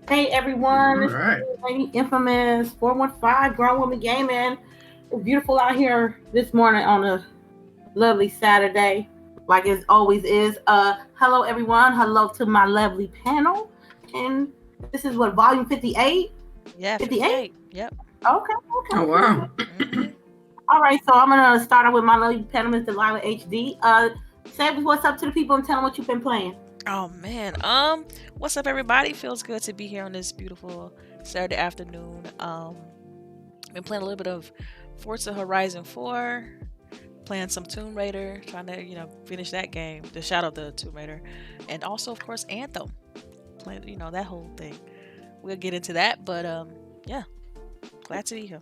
Hey everyone, All this is right. Lady Infamous 415 Grown Woman Gaming. It's beautiful out here this morning on a lovely Saturday, like it always is. Hello everyone, hello to my lovely panel. And this is what, volume 58? Yeah, 58? 58. Yep. Okay, Oh okay, cool, wow. cool. hmm All right, so I'm gonna start off with my lovely panel, Miss Delilah HD. Say what's up to the people and tell them what you've been playing. Oh man. What's up, everybody? Feels good to be here on this beautiful Saturday afternoon. Been playing a little bit of Forza Horizon 4, playing some Tomb Raider, trying to finish that game, the Shadow of the Tomb Raider, and also of course Anthem, playing that whole thing. We'll get into that, but yeah, glad to be here.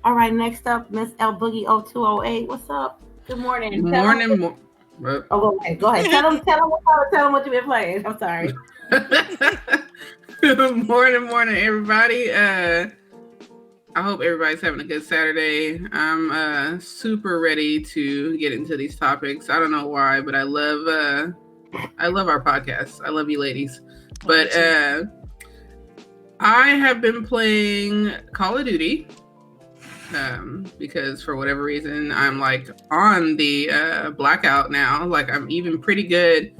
All right, next up, Miss L Boogie 0208. What's up? Good morning. Tell them. Morning. Well, Oh, go ahead. Go ahead. Tell them what you've been playing. I'm sorry. morning, everybody. I hope everybody's having a good Saturday. I'm super ready to get into these topics. I don't know why, but I love our podcast. I love you ladies. But I have been playing Call of Duty. Because for whatever reason I'm like on the blackout now. Like I'm even pretty good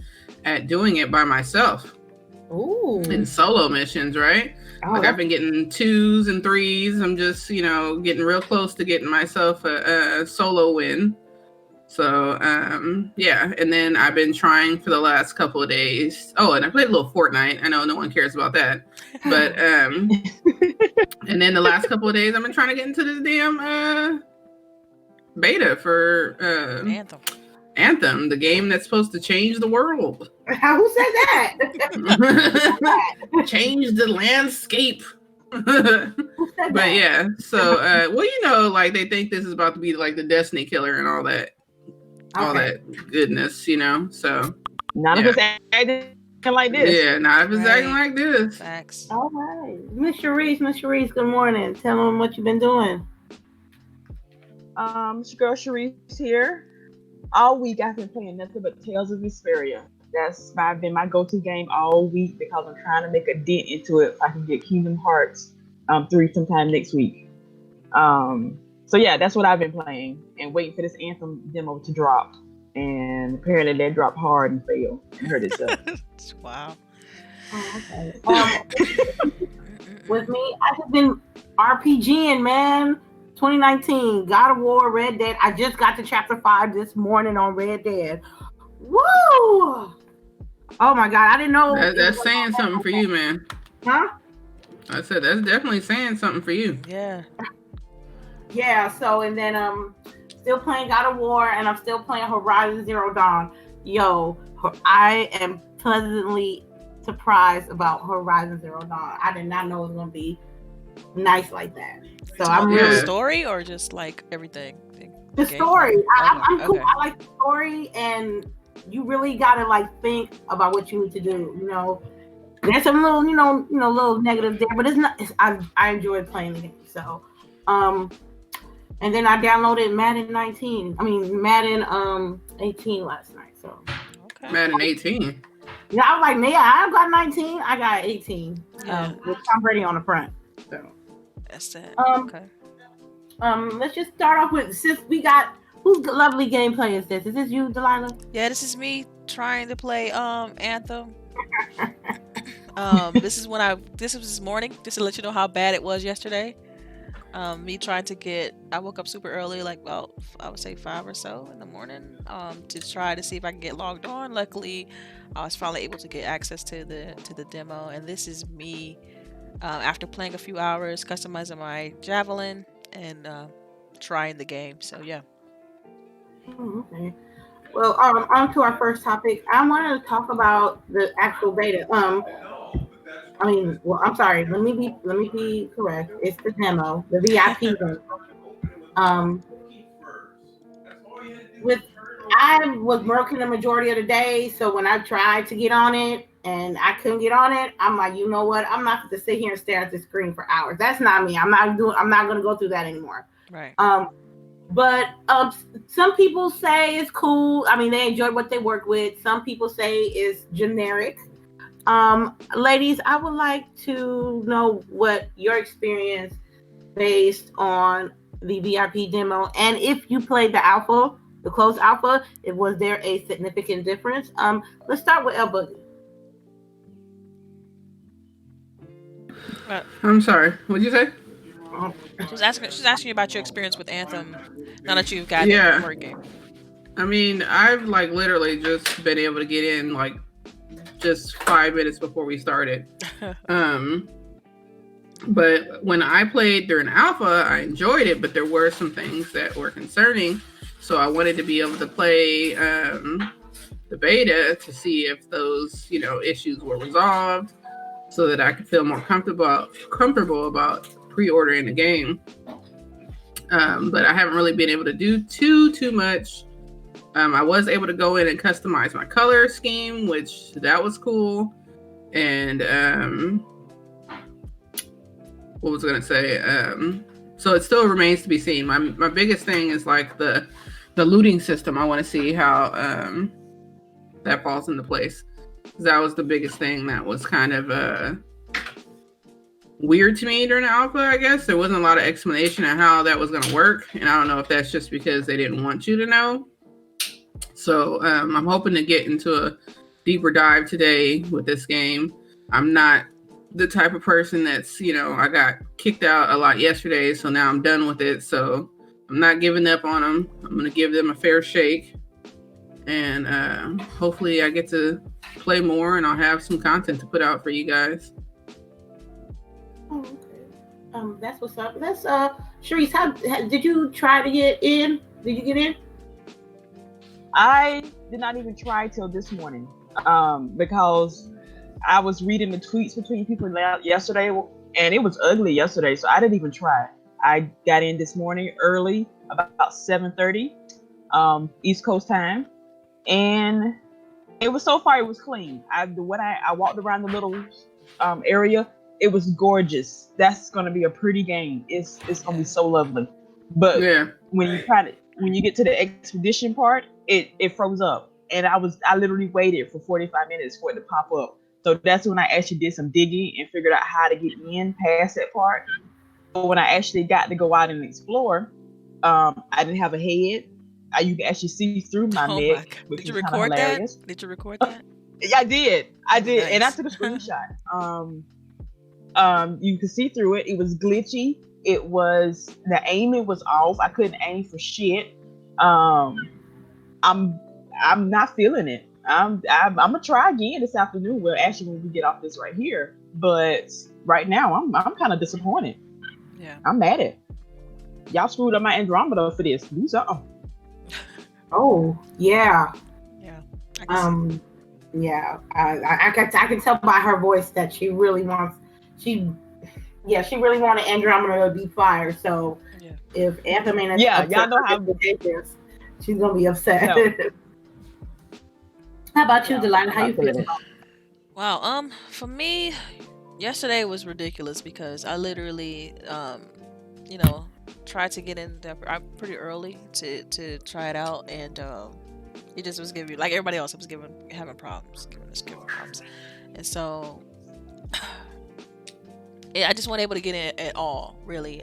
at doing it by myself. Ooh. In solo missions, right? Like I've been getting 2s and 3s. I'm just getting real close to getting myself a solo win. So yeah, and then I've been trying for the last couple of days. Oh, and I played a little Fortnite. I know no one cares about that, but and then the last couple of days I've been trying to get into this damn beta for Anthem, the game that's supposed to change the world. Who said that? Change the landscape. But yeah, so well, like they think this is about to be like the Destiny killer and all that. All that goodness, so not if it's acting like this. Yeah, not if it's acting like this. Facts. All right. Miss Charisse, good morning. Tell them what you've been doing. It's your girl Chareece here. All week I've been playing nothing but Tales of Vesperia. That's been my go-to game all week because I'm trying to make a dent into it so I can get Kingdom Hearts 3 sometime next week. So yeah, that's what I've been playing and waiting for this Anthem demo to drop. And apparently that dropped hard and failed. I heard it so. Wow. Oh, okay. With me, I have been RPGing, man. 2019, God of War, Red Dead. I just got to chapter 5 this morning on Red Dead. Woo! Oh my God, I didn't know. That's saying something for you, man. Huh? I said that's definitely saying something for you. Yeah. Yeah, so and then still playing God of War and I'm still playing Horizon Zero Dawn. Yo, I am pleasantly surprised about Horizon Zero Dawn. I did not know it was gonna be nice like that. So I'm really story or just like everything. The story. I'm cool. I like the story, and you really gotta like think about what you need to do. There's some little little negatives there, but it's not. I enjoyed playing the game. So, and then I downloaded Madden 18 last night. So Madden 18. Yeah, I was like, yeah, I got 19. I got 18. With Tom Brady on the front. So that's it. Okay. Let's just start off with, since we got, whose lovely gameplay is this? Is this you, Delilah? Yeah, this is me trying to play Anthem. This was this morning, just to let you know how bad it was yesterday. Me trying to I woke up super early, like about, I would say 5 or so in the morning, to try to see if I can get logged on. Luckily, I was finally able to get access to the demo, and this is me after playing a few hours, customizing my javelin and trying the game. So yeah. Oh, okay. Well, on to our first topic. I wanted to talk about the actual beta. I'm sorry. Let me be correct. It's the demo, the VIP demo. I was working the majority of the day, so when I tried to get on it and I couldn't get on it, I'm like, you know what? I'm not going to sit here and stare at the screen for hours. That's not me. I'm not going to go through that anymore. Right. But some people say it's cool. I mean, they enjoy what they work with. Some people say it's generic. Ladies, I would like to know what your experience based on the VIP demo, and if you played the alpha, the closed alpha, was there a significant difference? Let's start with LBOOGIE. I'm sorry. What'd you say? She's asking you about your experience with Anthem now that you've gotten it working. I mean, I've like literally just been able to get in like just 5 minutes before we started. But when I played during alpha, I enjoyed it, but there were some things that were concerning. So I wanted to be able to play the beta to see if those, issues were resolved, so that I could feel more comfortable about pre-ordering the game. But I haven't really been able to do too much. I was able to go in and customize my color scheme, which that was cool. And what was I gonna say? So it still remains to be seen. My biggest thing is like the looting system. I want to see how that falls into place. That was the biggest thing that was kind of weird to me during the alpha, I guess. There wasn't a lot of explanation on how that was going to work. And I don't know if that's just because they didn't want you to know. So I'm hoping to get into a deeper dive today with this game. I'm not the type of person that's, I got kicked out a lot yesterday, so now I'm done with it. So I'm not giving up on them. I'm going to give them a fair shake. And hopefully I get to play more and I'll have some content to put out for you guys. Oh, okay. That's what's up. That's CHAREECE, did you try to get in? Did you get in? I did not even try till this morning, because I was reading the tweets between people yesterday, and it was ugly yesterday, so I didn't even try. I got in this morning early, about 7:30 East Coast time, and it was clean. I walked around the little area. It was gorgeous. That's gonna be a pretty game. It's gonna be so lovely. But when you get to the expedition part, it froze up, and I literally waited for 45 minutes for it to pop up. So that's when I actually did some digging and figured out how to get in past that part. But when I actually got to go out and explore, I didn't have a head. You can actually see through my neck. Did you record that? Did you record that? Yeah, I did. Nice. And I took a screenshot. You could see through it. It was glitchy. The aiming was off. I couldn't aim for shit. I'm not feeling it. I'm gonna try again this afternoon. Well, actually, when we get off this right here. But right now, I'm kind of disappointed. Yeah, I'm mad at y'all. Screwed up my Andromeda for this. Do something. Oh yeah. Yeah. Yeah. I can tell by her voice that she really wants. She really wanted Andromeda to be fire. So if Anthem ain't y'all know how she's gonna be upset. No. How about you, Delilah? How you feeling? Wow. For me, yesterday was ridiculous because I literally, tried to get in there pretty early to try it out, and it just was giving, like everybody else, it was having problems, and so I just wasn't able to get in at all, really,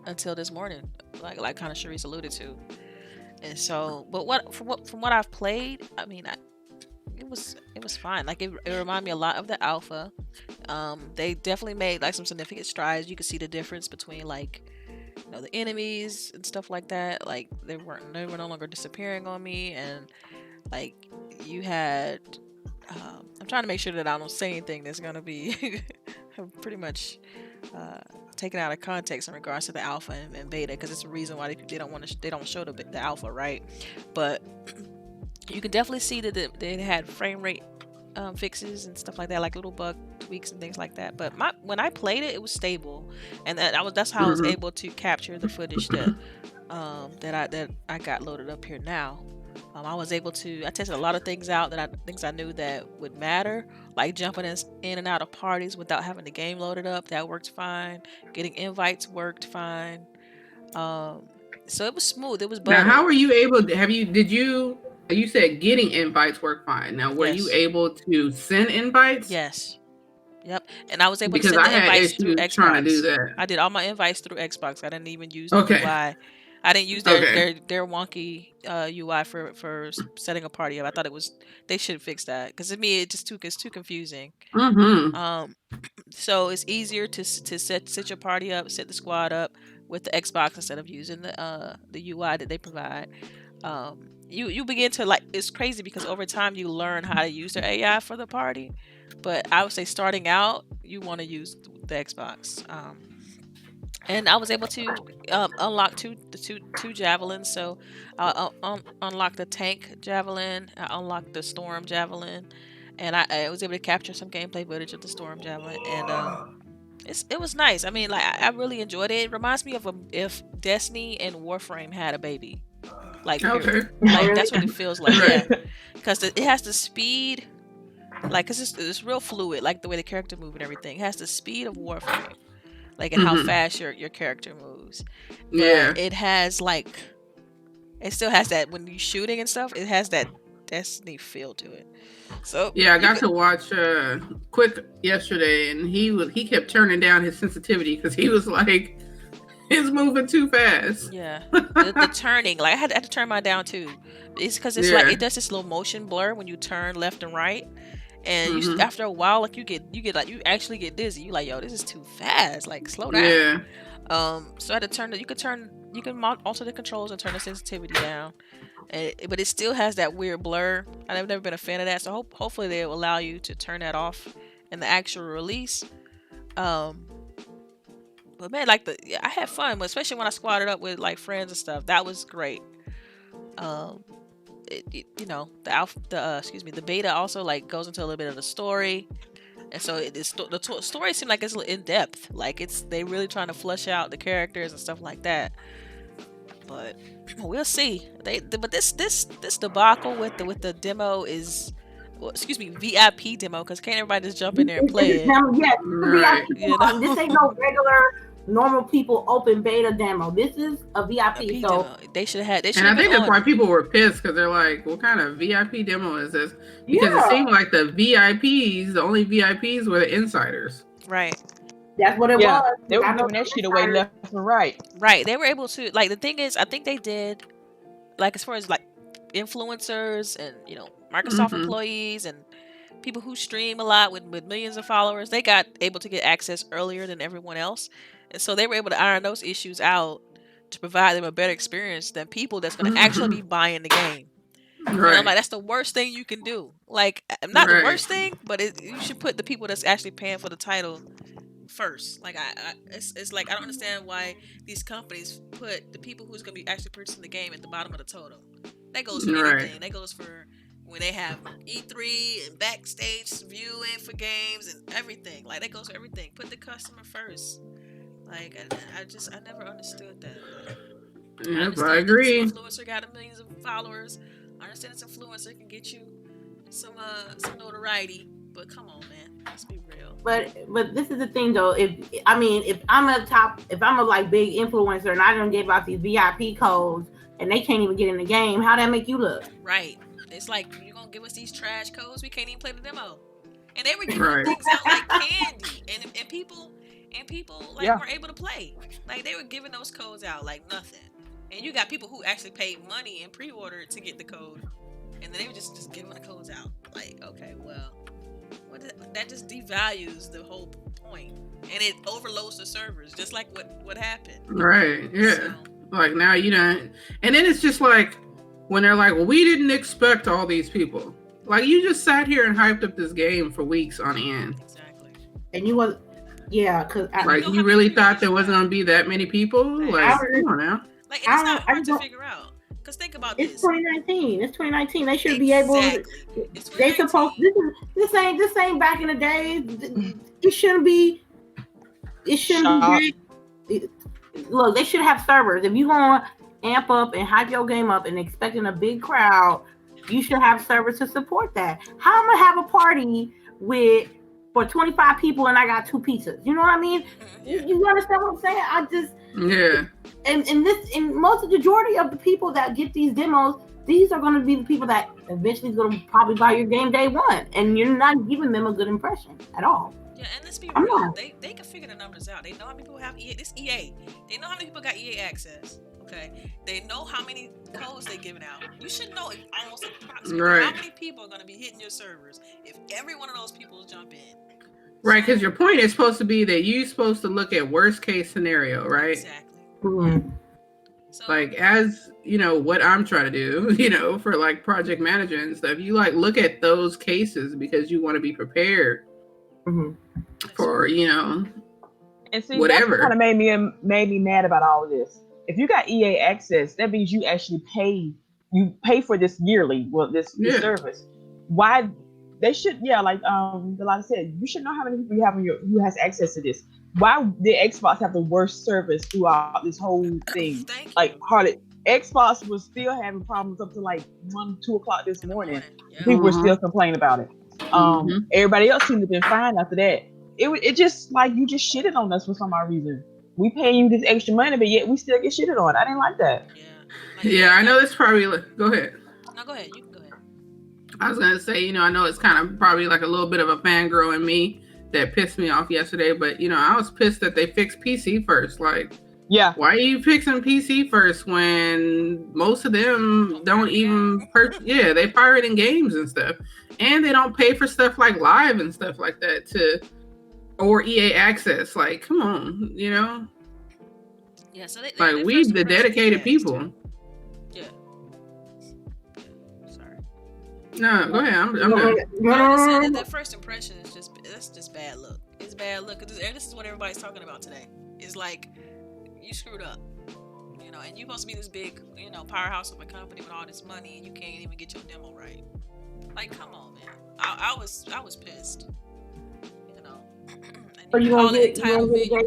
until this morning, like kind of CHAREECE alluded to, and so, but from what I've played, I mean, it was fine. Like it reminded me a lot of the alpha. They definitely made like some significant strides. You could see the difference between like, the enemies and stuff like that. Like they were no longer disappearing on me, and like you had. I'm trying to make sure that I don't say anything that's gonna be pretty much taken out of context in regards to the alpha and beta, because it's a reason why they don't show the alpha, right? But you can definitely see that they had frame rate fixes and stuff like that, like little bug tweaks and things like that. But when I played it, it was stable, and that's how I was able to capture the footage that I got loaded up here now. I tested a lot of things out things I knew that would matter, like jumping in and out of parties without having the game loaded up. That worked fine. Getting invites worked fine. So it was smooth. It was butter. Now, how were you able to, did you You said getting invites work fine. Now, were you able to send invites? Yes. Yep. And I was able to Because send I the had invites through issues trying to do Xbox. that. I did all my invites through Xbox. I didn't even use the UI. I didn't use their wonky UI for setting a party up. I thought they should fix that, because to me it's too confusing. So it's easier to set your party up, set the squad up with the Xbox instead of using the UI that they provide. You begin to like, it's crazy because over time you learn how to use their AI for the party, but I would say starting out you want to use the Xbox. And I was able to unlock two javelins. So I unlocked the tank javelin, I unlocked the storm javelin, and I was able to capture some gameplay footage of the storm javelin, and it was nice. I mean, like I really enjoyed it. It reminds me of if Destiny and Warframe had a baby. Like, like that's what it feels like. Yeah, because it has the speed, like, cause it's real fluid, like the way the character move and everything. It has the speed of Warframe, like, and how fast your character moves. But it has like, it still has that when you're shooting and stuff. It has that Destiny feel to it. So yeah, I got to watch Quick yesterday, and he kept turning down his sensitivity because he was like, it's moving too fast. Yeah, the turning, like I had to turn mine down too. It's because it's like it does this little motion blur when you turn left and right, and you, after a while, like you actually get dizzy. You like, yo, this is too fast. Like, slow down. Yeah. So I had to you can alter the controls and turn the sensitivity down, but it still has that weird blur. I've never been a fan of that, so hopefully they'll allow you to turn that off in the actual release. But man, like I had fun, especially when I squatted up with like friends and stuff. That was great. You know, the beta also like goes into a little bit of the story, and so the story seemed like it's in depth. Like they really trying to flesh out the characters and stuff like that. But we'll see. But this debacle with the demo is. Well, excuse me, VIP demo, because can't everybody just jump in there and play it? Yes, right. VIP demo. This ain't no regular normal people open beta demo. This is a VIP. So demo. They should have. And I think that's why people were pissed, because they're like, "What kind of VIP demo is this?" Because it seemed like the only VIPs were the insiders. Right. That's what it was. They were giving that shit away left and right. Right. They were able to, like, the thing is, I think they did, like, as far as like influencers and Microsoft employees and people who stream a lot with millions of followers, they got able to get access earlier than everyone else, and so they were able to iron those issues out to provide them a better experience than people that's going to actually be buying the game. Right. And I'm like, that's the worst thing you can do. Like, not the worst thing, but you should put the people that's actually paying for the title first. Like, it's like I don't understand why these companies put the people who's going to be actually purchasing the game at the bottom of the totem. That goes for anything. That goes for when they have E3 and backstage viewing for games and everything. Like, that goes for everything. Put the customer first. Like, I never understood that. Yep, I agree. This influencer got millions of followers. I understand this influencer can get you some notoriety, but come on, man, let's be real. But this is the thing though. If I'm a like big influencer and I don't give out these VIP codes and they can't even get in the game, how that make you look? Right. It's like, you're gonna give us these trash codes, we can't even play the demo. And they were giving things out like candy, and people like weren't able to play. Like, they were giving those codes out like nothing. And you got people who actually paid money and pre-ordered to get the code, and then they were just giving the codes out. Like, okay, well, that just devalues the whole point, and it overloads the servers, just like what happened. Right? Yeah. So, like, now and then it's just like when they're like, "Well, we didn't expect all these people." Like, you just sat here and hyped up this game for weeks on end. Exactly. And you was, because like, you really thought there wasn't gonna be that many people? Like, come on now. Like, it's not hard to figure out. Because think about this. It's 2019. They should be able. They supposed. This ain't back in the day. It shouldn't be. Look, they should have servers. If you gonna amp up and hype your game up and expecting a big crowd, you should have servers to support that. How am I gonna have a party for 25 people and I got 2 pizzas? You know what I mean? You understand what I'm saying? And most of the majority of the people that get these demos, these are going to be the people that eventually is going to probably buy your game day one, and you're not giving them a good impression at all. Yeah, and let's be real. They can figure the numbers out. They know how many people have EA. This EA. They know how many people got EA access. Okay, they know how many codes they're giving out. You should know almost approximately how many people are going to be hitting your servers if every one of those people jump in. Right, because your point is supposed to be that you're supposed to look at worst case scenario, right? Exactly. Mm-hmm. So, like, as you know, what I'm trying to do, you know, for like project management and stuff, you like look at those cases because you want to be prepared for, you know, and see, whatever. That's kind of made me mad about all of this. If you got EA access, that means you actually pay for this yearly, this service. Why they should, like Delilah said, you should know how many people you have who has access to this. Why did Xbox have the worst service throughout this whole thing? Like hardly Xbox was still having problems up to like 1, 2 o'clock this morning. People were still complaining about it. Everybody else seemed to have been fine after that. It just like you just shitted on us for some odd reason. We pay you this extra money, but yet we still get shitted on. I didn't like that. Yeah, I know it's probably. Go ahead. No, go ahead. You can go ahead. I was gonna say, you know, I know it's kind of probably like a little bit of a fangirl in me that pissed me off yesterday, but you know, I was pissed that they fixed PC first. Like, why are you fixing PC first when most of them don't even they pirating games and stuff, and they don't pay for stuff like Live and stuff like that or EA Access. Like, come on, you know. Yeah, so like we the dedicated people. Yeah. Sorry. No, go ahead. I'm done. That their first impression is just bad luck. It's bad luck. This is what everybody's talking about today. It's like you screwed up, you know, and you're supposed to be this big, you know, powerhouse of a company with all this money, and you can't even get your demo right. Like, come on, man. I was pissed. You know. So you gonna get day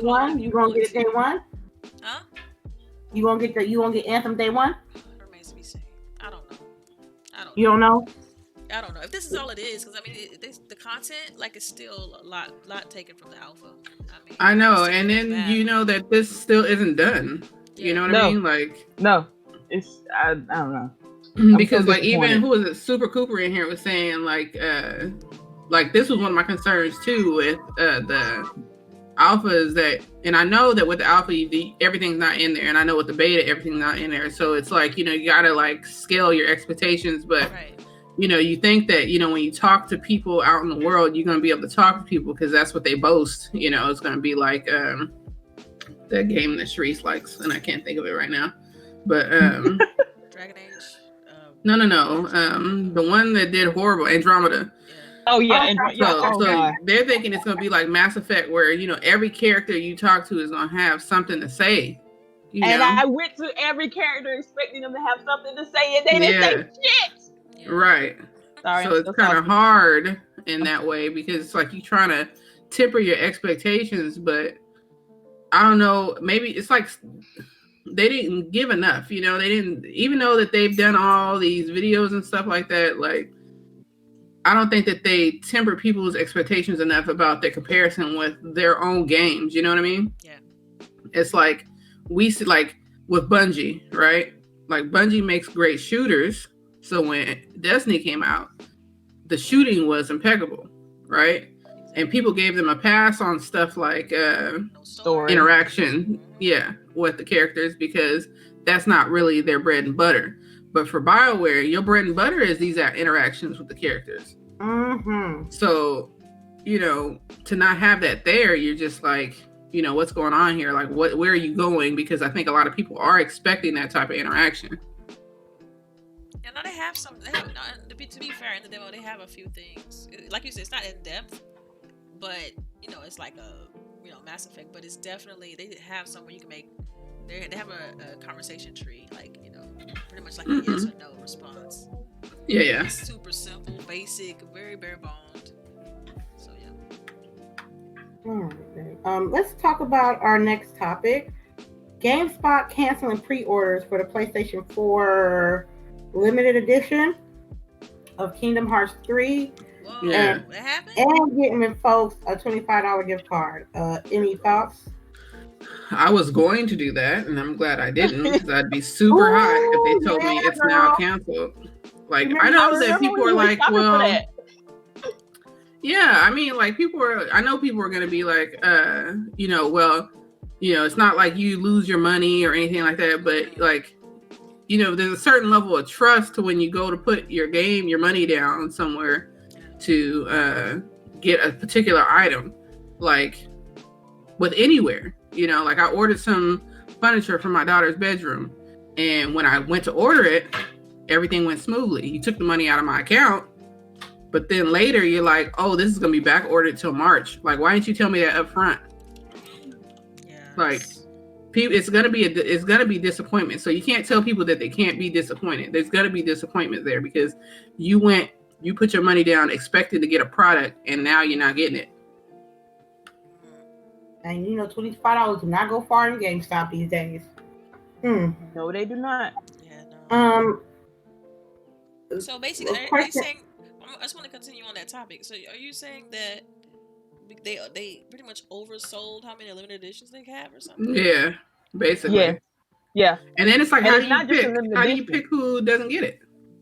one? You gonna get it day one? Huh? You gonna get Anthem day one? Remains to be seen. I don't know. You don't know? I don't know if this is all it is, because I mean, the content like is still a lot taken from the alpha. I know, and then you know that this still isn't done. Yeah. You know what I mean? Like, no, it's I don't know. Because like even who was it? Super Cooper in here was saying like this was one of my concerns too with the alpha is that, and I know that with the alpha everything's not in there, and I know with the beta everything's not in there. So it's like, you know, you gotta like scale your expectations, but. Right. You know, you think that, you know, when you talk to people out in the world, you're going to be able to talk to people because that's what they boast. You know, it's going to be like that game that CHAREECE likes, and I can't think of it right now. But Dragon Age. No. The one that did horrible, Andromeda. Oh yeah, so they're thinking it's going to be like Mass Effect, where, you know, every character you talk to is going to have something to say. And I went to every character expecting them to have something to say, and they didn't say shit. Right. Sorry, so it's kind of hard in that way because it's like you're trying to temper your expectations, but I don't know, maybe it's like they didn't give enough, you know, they didn't, even though that they've done all these videos and stuff like that, like I don't think that they temper people's expectations enough about their comparison with their own games, you know what I mean? Yeah. It's like we see like with Bungie, right? Like Bungie makes great shooters. So when Destiny came out, the shooting was impeccable, right? And people gave them a pass on stuff like interaction, with the characters because that's not really their bread and butter. But for BioWare, your bread and butter is these interactions with the characters. Mm-hmm. So, you know, to not have that there, you're just like, you know, what's going on here? Like, where are you going? Because I think a lot of people are expecting that type of interaction. Yeah, no, they have some. To be fair, in the demo, they have a few things. Like you said, it's not in depth, but you know, it's like a Mass Effect. But it's definitely they have some where you can make. They have a conversation tree, like pretty much like a yes or no response. Yeah. It's super simple, basic, very bare boned. So yeah. Let's talk about our next topic. GameSpot canceling pre-orders for the PlayStation 4 limited edition of Kingdom Hearts 3. Whoa, what happened? And getting folks a $25 gift card. Any thoughts? I was going to do that, and I'm glad I didn't, because I'd be super hot if they told me it's now canceled. Like, I know that people are like, well, yeah, I mean, like, I know people are going to be like, well, it's not like you lose your money or anything like that, but like, there's a certain level of trust to when you go to put your money down somewhere to get a particular item, like with anywhere, like I ordered some furniture for my daughter's bedroom, and when I went to order it, everything went smoothly. You took the money out of my account, but then later you're like, oh, this is going to be back ordered till March. Like, why didn't you tell me that up front? Yes. Like, it's going to be disappointment. So you can't tell people that they can't be disappointed. There's going to be disappointment there because you put your money down expecting to get a product, and now you're not getting it. And $25 do not go far in GameStop these days. No, they do not. Yeah, no. So basically, are you saying? I just want to continue on that topic. So, are you saying that they pretty much oversold how many limited editions they have, or something? Yeah, basically. Yeah. And then it's like, how do you pick? How do you pick who doesn't get it?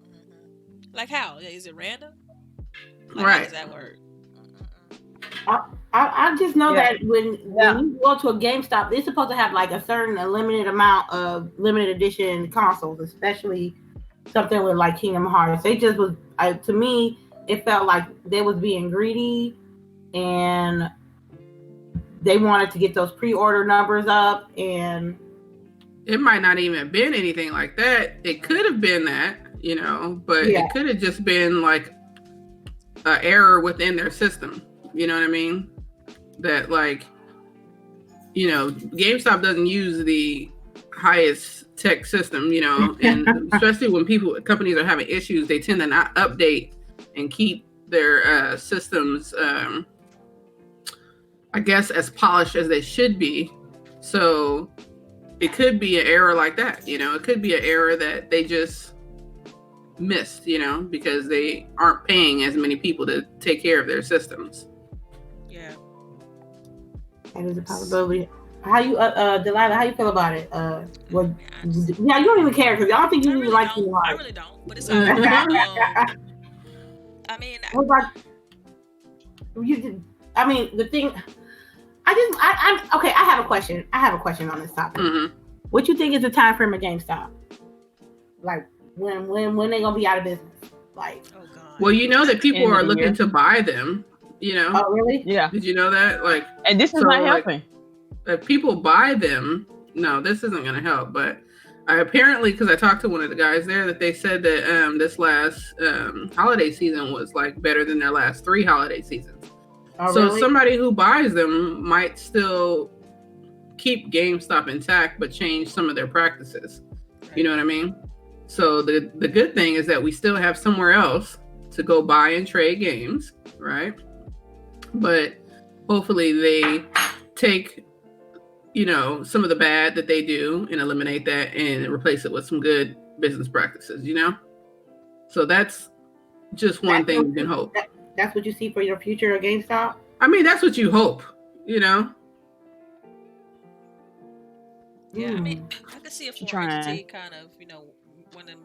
Mm-hmm. Like how? Is it random? Like, right. How does that work? I just know that when you go to a GameStop, they're supposed to have like a limited amount of limited edition consoles, especially something with like Kingdom Hearts. They just was, to me, it felt like they was being greedy, and they wanted to get those pre-order numbers up, and it might not even have been anything like that. It could have been that, but it could have just been like an error within their system. You know what I mean? That like, GameStop doesn't use the highest tech system, and especially when companies are having issues, they tend to not update and keep their systems, I guess, as polished as they should be. So it could be an error like that, it could be an error that they just missed, because they aren't paying as many people to take care of their systems. Yeah. That is a possibility. How you, Delilah? How you feel about it? You don't even care because I don't think you even like Kingdom Hearts. I really don't, but it's all right. I mean, what about you? I mean, the thing. Okay. I have a question. On this topic. Mm-hmm. What you think is the time frame of GameStop? Like when they gonna be out of business? Like, oh God. Well, that people are looking to buy them. Oh, really? Yeah. Did you know that? Like, and this is not helping. If people buy them, no, this isn't going to help. But apparently, because I talked to one of the guys there, that they said that this last holiday season was like better than their last 3 holiday seasons. Oh, so really? Somebody who buys them might still keep GameStop intact, but change some of their practices. Right. You know what I mean? So the good thing is that we still have somewhere else to go buy and trade games, right? But hopefully they take, some of the bad that they do and eliminate that and replace it with some good business practices, So that's just one thing you can hope. That's what you see for your future at GameStop? I mean, that's what you hope, Yeah, I mean, I could see a foreign entity kind of, want to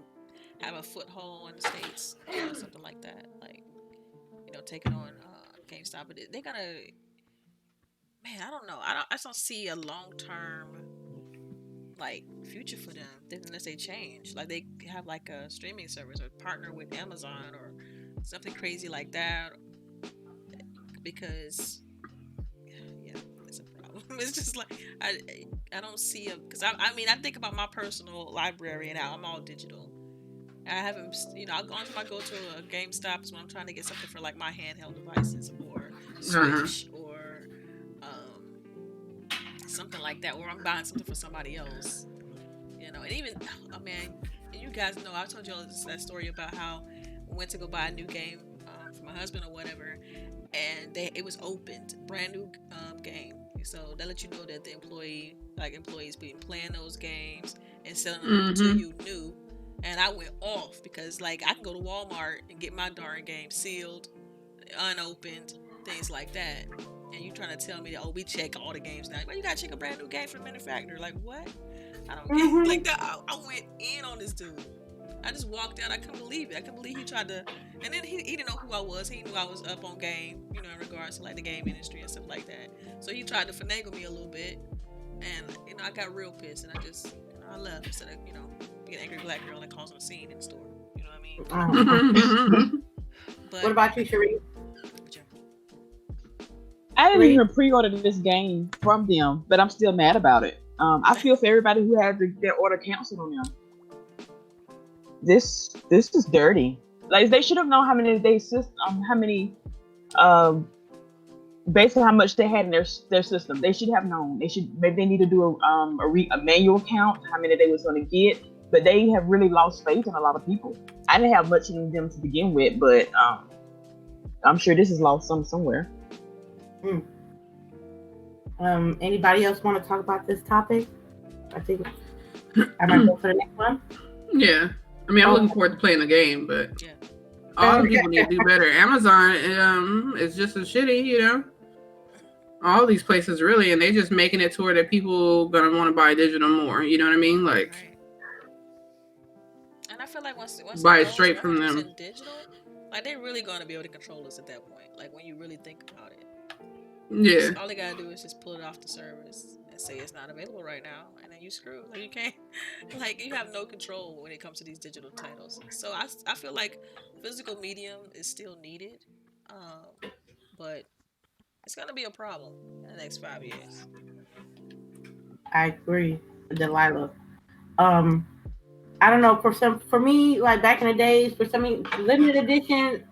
have a foothold in the States, something like that. Like, taking on GameStop, but they gotta, man, I don't know. I just don't see a long-term like future for them unless they change. Like they have like a streaming service or partner with Amazon or something crazy like that. Because it's a problem. It's just like I don't see because I mean I think about my personal library and I'm all digital. I haven't, I'll go to a GameStop when I'm trying to get something for like my handheld devices or Switch or something like that, or I'm buying something for somebody else, and even, oh man, you guys know, I told you all that story about how we went to go buy a new game for my husband or whatever, and it was opened, brand new game, so that lets you know that the employees been playing those games and selling them to you new. And I went off because, like, I can go to Walmart and get my darn game sealed, unopened, things like that. and you trying to tell me that, oh, we check all the games now. Well, you gotta check a brand new game from the manufacturer. Like, what? I don't get like that. I went in on this dude. I just walked out. I couldn't believe it. I couldn't believe he tried to, and then he didn't know who I was. He knew I was up on game, you know, in regards to like the game industry and stuff like that. So he tried to finagle me a little bit, and you know, I got real pissed, and I just, you know, I left instead of, you know, being an angry black girl and causing a scene in the store. You know what I mean? But what about you, Cherie? I didn't even pre-order this game from them, but I'm still mad about it. I feel for everybody who had their order canceled on them. This is dirty. Like, they should have known how many based on how much they had in their system. They should have known. Maybe they need to do a manual count how many they was going to get. But they have really lost faith in a lot of people. I didn't have much in them to begin with, but I'm sure this is lost somewhere. Anybody else want to talk about this topic? I think I might go for the next one. Yeah, I mean, I'm looking forward to playing the game, but all the people need to do better. Amazon is just as shitty, you know. All these places really, and they just making it to where that people gonna want to buy digital more. You know what I mean? Like, and I feel like once buy it straight from them. Digital, like, they're really gonna be able to control us at that point. Like, when you really think about it. Yeah. All they gotta do is just pull it off the service and say it's not available right now, and then you screw. Like, you can't, like, you have no control when it comes to these digital titles. So I feel like physical medium is still needed, but it's gonna be a problem in the next 5 years. I agree, Delilah. I don't know, for me, like back in the days, for some limited edition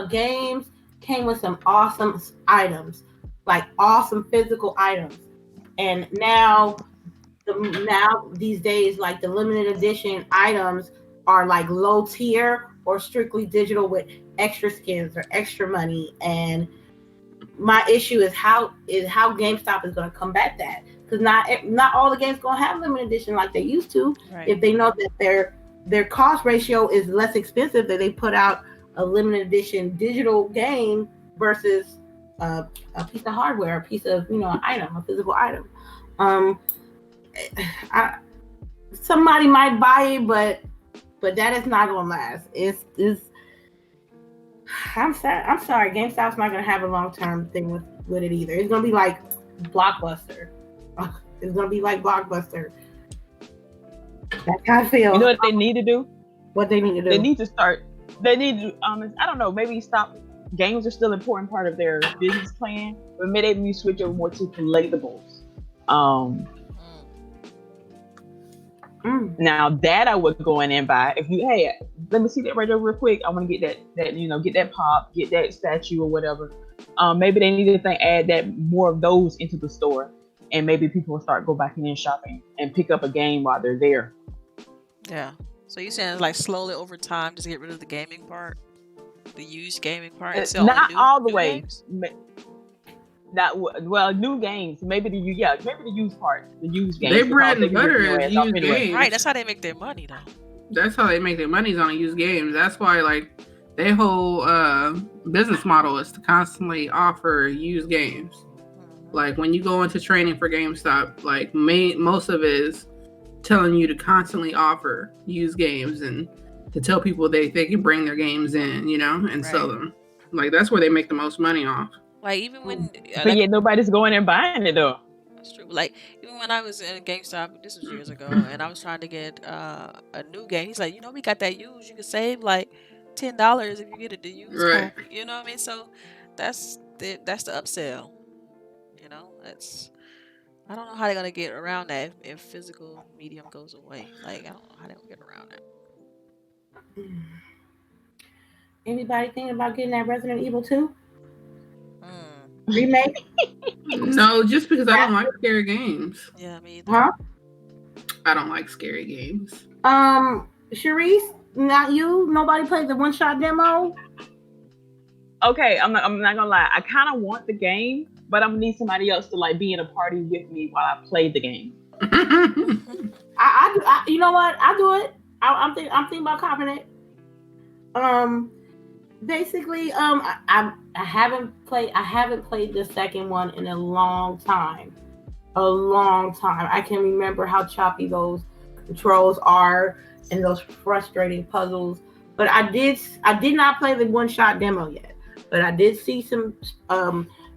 games came with some awesome items. Like awesome physical items, and now these days, like the limited edition items are like low tier or strictly digital with extra skins or extra money. And my issue is how GameStop is going to combat that, because not all the games going to have limited edition like they used to. Right. If they know that their cost ratio is less expensive, that they put out a limited edition digital game versus a piece of hardware, a piece of, you know, an item, a physical item. Somebody might buy it, but that is not gonna last. It's I'm sorry, GameStop's not gonna have a long-term thing with it either. It's gonna be like Blockbuster. It's gonna be like Blockbuster. That's how I feel. You know what they need to do? What they need to do? They need to I don't know, maybe stop. Games are still an important part of their business plan, but maybe we switch over more to collectibles. Now that I would go in and buy. Let me see that right there real quick. I want to get that you know, get that pop, get that statue or whatever. Maybe they need to add that more of those into the store, and maybe people will start go back in and shopping and pick up a game while they're there. Yeah. So you're saying, like, slowly over time, just get rid of the gaming part? The used gaming part? Not all the way. New games. Maybe the used part. The used games. They bread and butter is used games. Right, that's how they make their money, though. That's how they make their money, is on used games. That's why, like, their whole business model is to constantly offer used games. Like, when you go into training for GameStop, like, most of it is telling you to constantly offer used games and to tell people they can bring their games in, you know, and sell them. Like, that's where they make the most money off. Like, even when... but yet nobody's going and buying it, though. That's true. Like, even when I was in GameStop, this was years ago, and I was trying to get a new game, he's like, you know, we got that used. You can save, like, $10 if you get it the used copy. You know what I mean? So, that's the upsell. You know, I don't know how they're going to get around that if physical medium goes away. Like, I don't know how they're going to get around that. Anybody thinking about getting that Resident Evil 2 remake? No, just because I don't like scary games. Yeah, me either. Huh? I don't like scary games. Charisse, not you? Nobody played the one-shot demo? Okay, I'm not gonna lie. I kind of want the game, but I'm gonna need somebody else to, like, be in a party with me while I play the game. You know what? I do it. I'm thinking about copying it. basically, I haven't played the second one in a long time. I can remember how choppy those controls are and those frustrating puzzles. But I did not play the one shot demo yet. But I did see some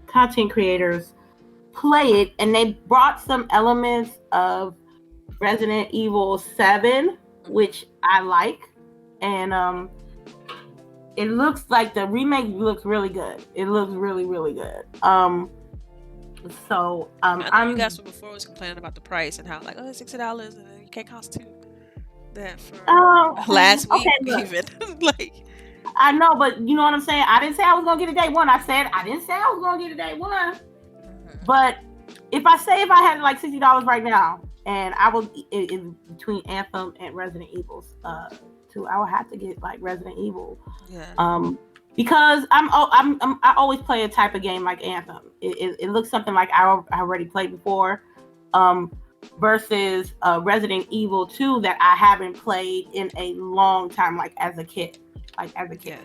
content creators play it, and they brought some elements of Resident Evil 7, which I like, and it looks like the remake looks really good. It looks really, really good. So I know you guys from before was complaining about the price and how like, oh, it's $60 and you can't cost that for last week even. Like, I know, but you know what I'm saying? I didn't say I was gonna get it day one. I didn't say I was gonna get it day one. But if I had like $60 right now, and I was in between Anthem and Resident Evil 2, I would have to get like Resident Evil. Yeah. Because I always play a type of game like Anthem. It looks something like I already played before, versus Resident Evil 2 that I haven't played in a long time, like as a kid. Yeah.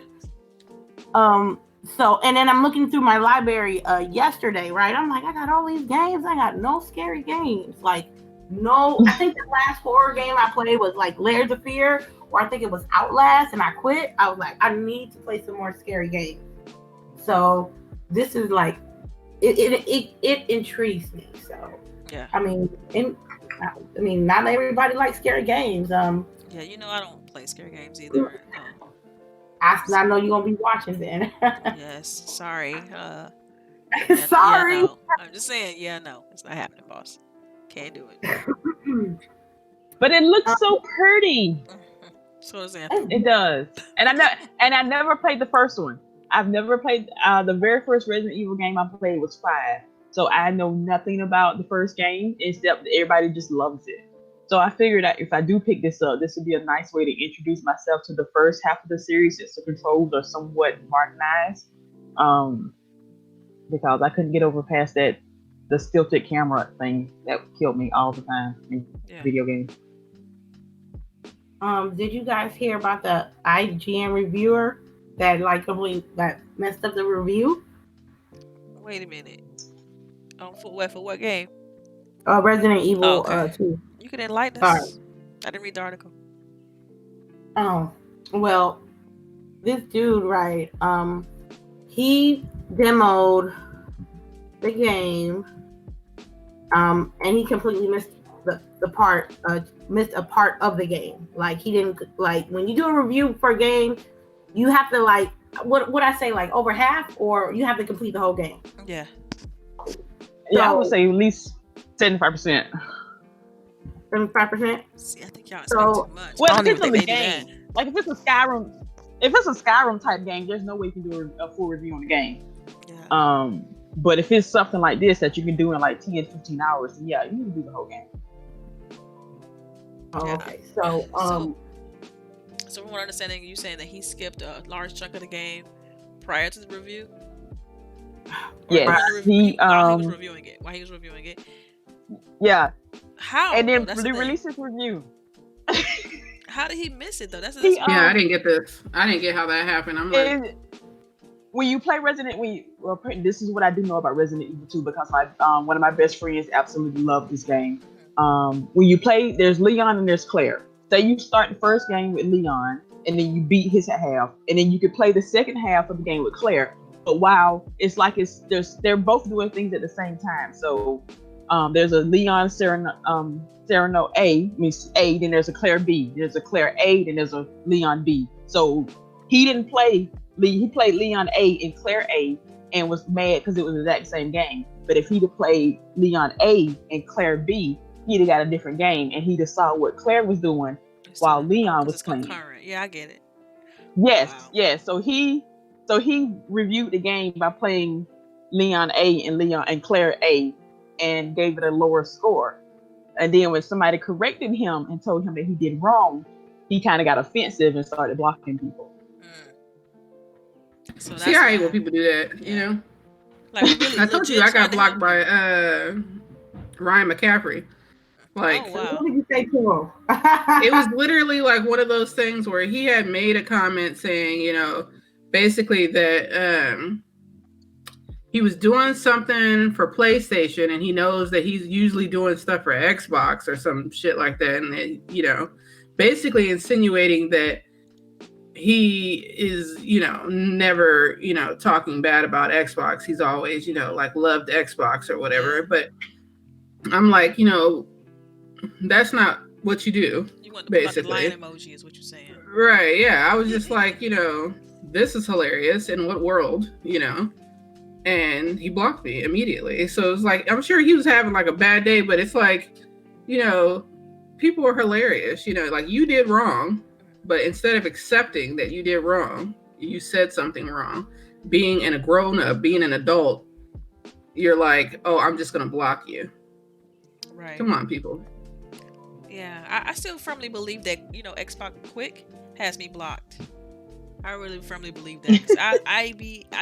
So, and then I'm looking through my library yesterday, right? I'm like, I got all these games. I got no scary games. Like, no, I think the last horror game I played was like Layers of Fear, or I think it was Outlast, and I quit. I was like, I need to play some more scary games. So this is like, it intrigues me. So yeah, I mean, not everybody likes scary games. Yeah, I don't play scary games either. I know you're gonna be watching then. Yes, sorry. Sorry. Yeah, no. I'm just saying, no, it's not happening, boss. Can't do it. But it looks so pretty. So does Anthem. It does. And I never played the first one. I've never played the very first Resident Evil game I played was 5. So I know nothing about the first game except everybody just loves it. So I figured that if I do pick this up, this would be a nice way to introduce myself to the first half of the series since the controls are somewhat modernized. Because I couldn't get over past the stilted camera thing that killed me all the time in video games. Did you guys hear about the IGN reviewer that that messed up the review? Wait a minute. For what game? Resident Evil 2. You can enlighten us. I didn't read the article. Oh, well, this dude, right? He demoed the game, and he completely missed missed a part of the game. Like, he didn't, like, when you do a review for a game, you have to, like, what I say, like, over half, or you have to complete the whole game. Yeah. Yeah, I would say at least 75%. 75%. See, I think y'all expect too much. Well, it depends on the game. Like, if it's a Skyrim type game, there's no way you can do a full review on the game. Yeah. But if it's something like this that you can do in like 10, 15 hours, then yeah, you can do the whole game. Oh, okay. So from what I'm understanding, you're saying that he skipped a large chunk of the game prior to the review? Yes. While he was reviewing it. Yeah. How? And then release his review. How did he miss it though? That's I didn't get this. I didn't get how that happened. I'm like, when you play this is what I do know about Resident Evil 2 because one of my best friends absolutely loved this game. When you play, there's Leon and there's Claire. Say you start the first game with Leon and then you beat his half, and then you could play the second half of the game with Claire. But wow, it's like they're both doing things at the same time. So there's a Leon Sereno A, means A, then there's a Claire B, there's a Claire A, then there's a Leon B. So he didn't play he played Leon A and Claire A and was mad because it was the exact same game. But if he'd have played Leon A and Claire B, he'd have got a different game, and he'd have saw what Claire was doing while Leon was playing. Concurrent. Yeah, I get it. Yes, wow. Yes. So he reviewed the game by playing Leon A and Claire A, and gave it a lower score. And then when somebody corrected him and told him that he did wrong, he kind of got offensive and started blocking people. So see, I hate when people do that. You know, like really I told you I got blocked by Ryan McCaffrey. Like, oh, wow. What did you say to him? It was literally like one of those things where he had made a comment saying, basically that he was doing something for PlayStation, and he knows that he's usually doing stuff for Xbox or some shit like that, and it, you know, basically insinuating that he is, you know, never, you know, talking bad about Xbox. He's always, you know, like loved Xbox or whatever. But I'm like, you know, that's not what you do. You want to put the lion emoji is what you're saying. Right, yeah. I was just like, you know, this is hilarious. In what world, you know? And he blocked me immediately. So it's like, I'm sure he was having like a bad day, but it's like, you know, people are hilarious. You know, like you did wrong, but instead of accepting that you did wrong, you said something wrong. Being a grown up, being an adult, you're like, oh, I'm just going to block you. Right. Come on, people. Yeah, I still firmly believe that, you know, Xbox Quick has me blocked. I really firmly believe that. 'Cause I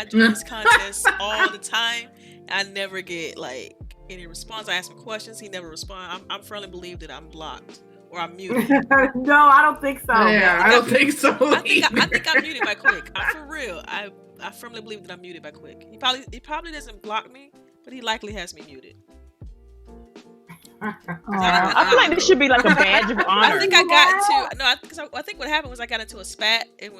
do this contest all the time. I never get like any response. I ask him questions, he never responds. I'm firmly believe that I'm blocked or I'm muted. No, I don't think so. Yeah, I don't think so. I think I'm muted by Quick. For real. I firmly believe that I'm muted by Quick. He probably doesn't block me, but he likely has me muted. I feel like this should be like a badge of honor. I think I got into I think what happened was I got into a spat and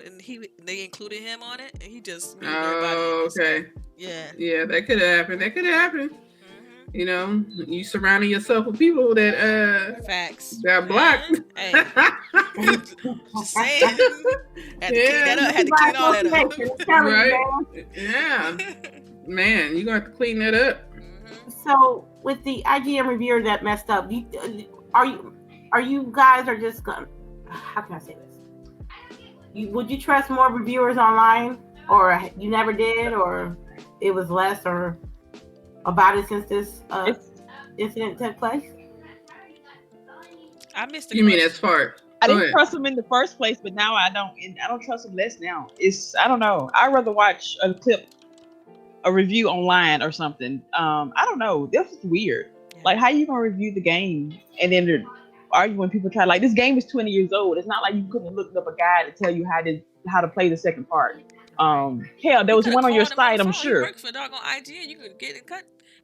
they included him on it and he just muted everybody. Oh, okay. Yeah, that could have happened. Mm-hmm. You know, you surrounding yourself with people that facts got blocked. Hey. Just saying. Had to clean all that up. Right? Yeah. Man, you're gonna have to clean that up. So with the IGN reviewer that messed up, are you guys are just gonna, how can I say this? Would you trust more reviewers online, or you never did, or it was less, or about it since this incident took place? I missed the You mean as far? I didn't trust him in the first place, but now I don't. And I don't trust him less now. I don't know. I'd rather watch a review online or something. I don't know. This is weird. Yeah. Like, how you gonna review the game and then they're arguing? People try, like, this game is 20 years old. It's not like you couldn't look up a guide to tell you how to play the second part. Hell, there was one on your site, I'm sure. You work for doggone IGN. You could get in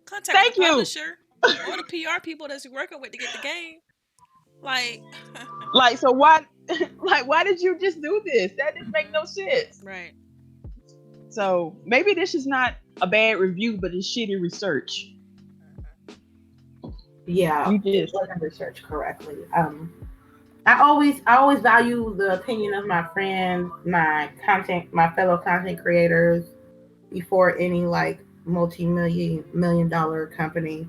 contact with the publisher or the PR people that you're working with to get the game. Like, so why did you just do this? That didn't make no sense. Right. So maybe this is not a bad review, but it's shitty research. Yeah, it wasn't researched correctly. I always value the opinion of my friends, my fellow content creators before any like multi-million dollar company,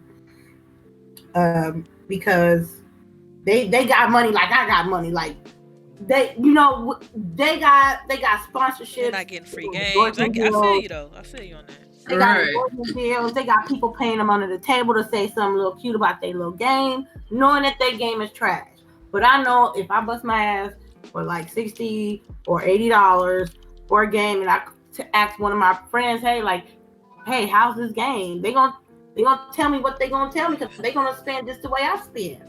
because they got money like I got money, like. They got sponsorships. They're not getting free games. I feel you though. I feel you on that. They got endorsement deals. They got people paying them under the table to say something a little cute about their little game, knowing that their game is trash. But I know if I bust my ass for like $60 or $80 for a game, and I ask one of my friends, hey, how's this game? They gonna tell me what they gonna tell me, because they gonna spend just the way I spend.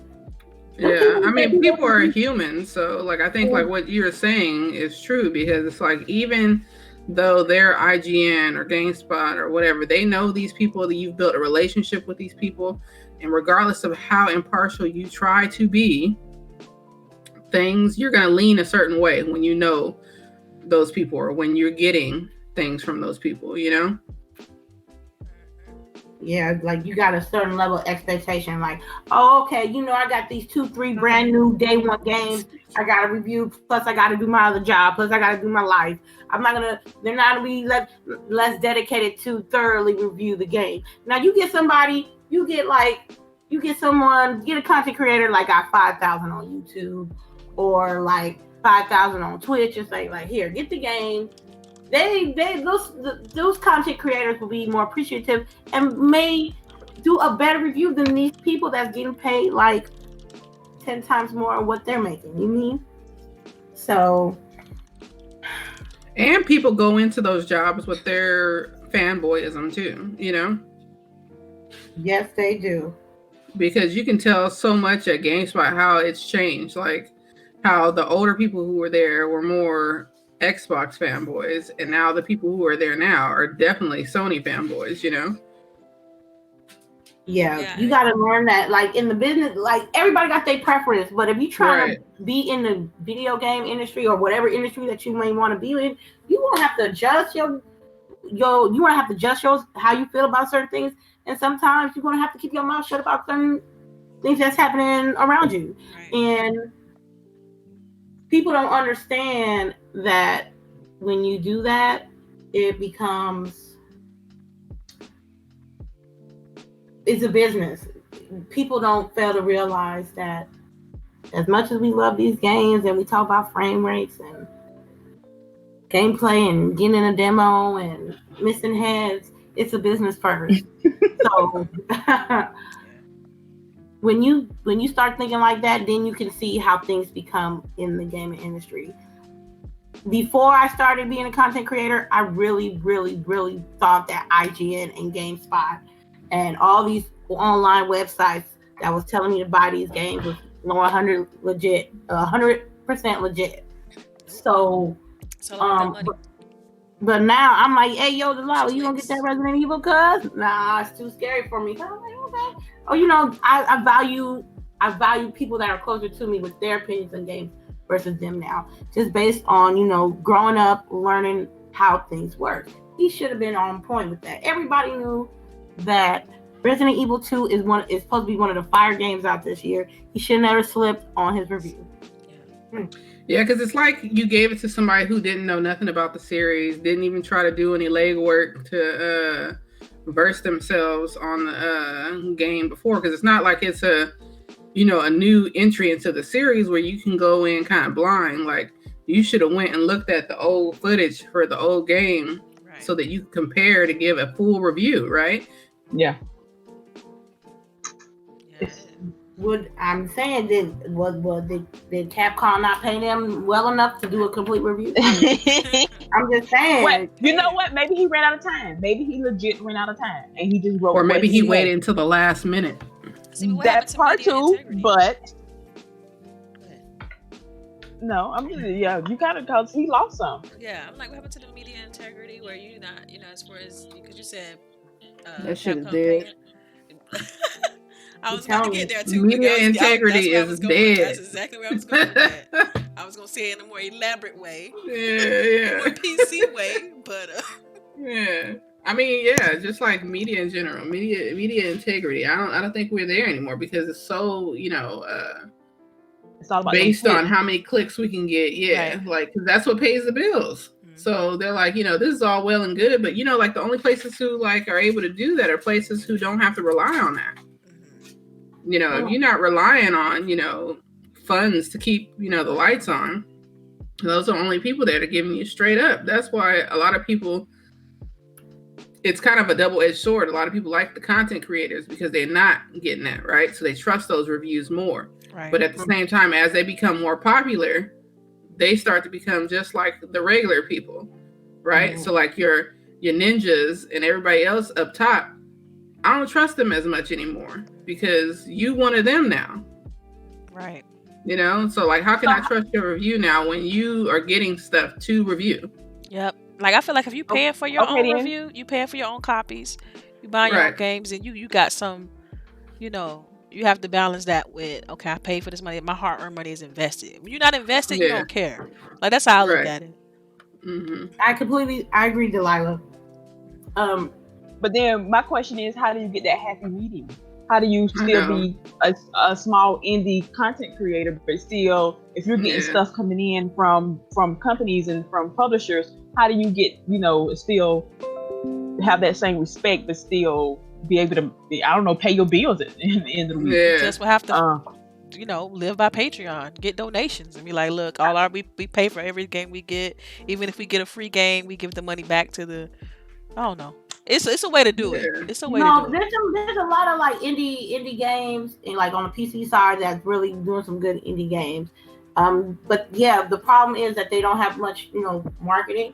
Yeah, I mean, people are human, so like I think like what you're saying is true, because it's like even though they're IGN or GameSpot or whatever, they know these people, that you've built a relationship with these people, and regardless of how impartial you try to be, you're gonna lean a certain way when you know those people or when you're getting things from those people, you know? Yeah, like you got a certain level of expectation. Like, oh, okay, I got these 2-3 brand new day one games I got to review. Plus, I got to do my other job. Plus, I got to do my life. They're not gonna be less dedicated to thoroughly review the game. Now, you get a content creator like got 5,000 on YouTube or like 5,000 on Twitch, and say like, here, get the game. Those content creators will be more appreciative and may do a better review than these people that's getting paid like 10 times more on what they're making. You mean? So, and people go into those jobs with their fanboyism too, you know? Yes, they do. Because you can tell so much at GameSpot how it's changed, like how the older people who were there were more Xbox fanboys, and now the people who are there now are definitely Sony fanboys, you know? Yeah, you got to learn that. Like in the business, like everybody got their preference, but if you try to be in the video game industry or whatever industry that you may want to be in, you won't have to adjust you want to have to adjust how you feel about certain things, and sometimes you're going to have to keep your mouth shut about certain things that's happening around you. And people don't understand that when you do that, it's a business. People don't fail to realize that as much as we love these games and we talk about frame rates and gameplay and getting in a demo and missing heads, it's a business first. So when you start thinking like that, then you can see how things become in the gaming industry. Before I started being a content creator, I really, really, really thought that IGN and GameSpot and all these online websites that was telling me to buy these games was 100% legit. So but now I'm like, hey, yo, Delilah, you gonna get that Resident Evil? Cause nah, it's too scary for me. I'm like, okay. Oh, you know, I value people that are closer to me with their opinions on games versus them now, just based on, you know, growing up, learning how things work. He should have been on point with that. Everybody knew that Resident Evil 2 is supposed to be one of the fire games out this year. He should never slipped on his review. Yeah, because it's like you gave it to somebody who didn't know nothing about the series, didn't even try to do any legwork to verse themselves on the game before. Because it's not like it's a new entry into the series where you can go in kind of blind. Like, you should have went and looked at the old footage for the old game so that you can compare to give a full review, right? Yeah. Did Capcom not pay them well enough to do a complete review? I'm just saying. Well, you know what? Maybe he ran out of time. Maybe he legit ran out of time, and he just wrote. Or maybe he waited until the last minute. That's part two, but no, I'm just you gotta, because he lost some. Yeah, I'm like, what happened to the media integrity? Where you not, as far as because you said that shit is dead. I was about to get there too. Media integrity is dead. That's exactly where I was going with that. I was going to say it in a more elaborate way. Yeah. More PC way, but... Yeah. I mean, just like media in general. Media integrity. I don't think we're there anymore because it's so, it's all about based on how many clicks we can get. Yeah. Right. Like, cause that's what pays the bills. So they're like, this is all well and good, but like the only places who like are able to do that are places who don't have to rely on that. If you're not relying on, funds to keep, the lights on, those are the only people that are giving you straight up. That's why a lot of people, it's kind of a double-edged sword. A lot of people like the content creators because they're not getting that, right? So they trust those reviews more. Right. But at the same time, as they become more popular, they start to become just like the regular people, right? Mm-hmm. So like your ninjas and everybody else up top, I don't trust them as much anymore because you one of them now. Right. So like, how can I trust your review now when you are getting stuff to review? Yep. Like, I feel like if you paying for your own review, you paying for your own copies, you buy your own games, and you got some, you have to balance that with, okay, I paid for this money. My hard-earned money is invested. When you're not invested, you don't care. Like, that's how I look at it. Mm-hmm. I agree, Delilah. But then my question is, how do you get that happy medium? How do you still be a small indie content creator, but still, if you're getting stuff coming in from companies and from publishers, how do you get, still have that same respect, but still be able to, pay your bills at the end of the week? Yeah. Just will have to, live by Patreon, get donations, and be like, look, we pay for every game we get. Even if we get a free game, we give the money back to the, I don't know. It's a way to do it. It's a way to do it. There's a lot of like indie games and like on the PC side that's really doing some good indie games. But the problem is that they don't have much, marketing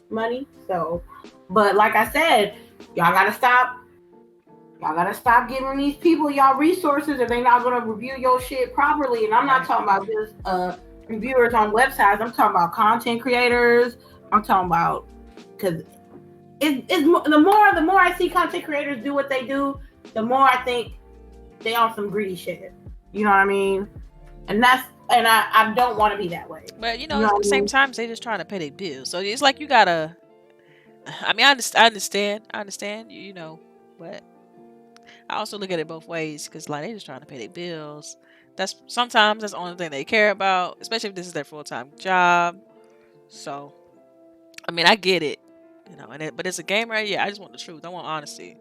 money. So, but like I said, y'all gotta stop giving these people y'all resources if they're not gonna review your shit properly. And I'm not talking about just reviewers on websites. I'm talking about content creators. I'm talking about because the more I see content creators do what they do, the more I think they on some greedy shit. You know what I mean? And I don't want to be that way. But at the same time, they just trying to pay their bills. So it's like you gotta. I mean, I understand, but I also look at it both ways because like they just trying to pay their bills. Sometimes that's the only thing they care about, especially if this is their full-time job. So, I mean, I get it, but it's a game, right? Yeah, I just want the truth. I want honesty.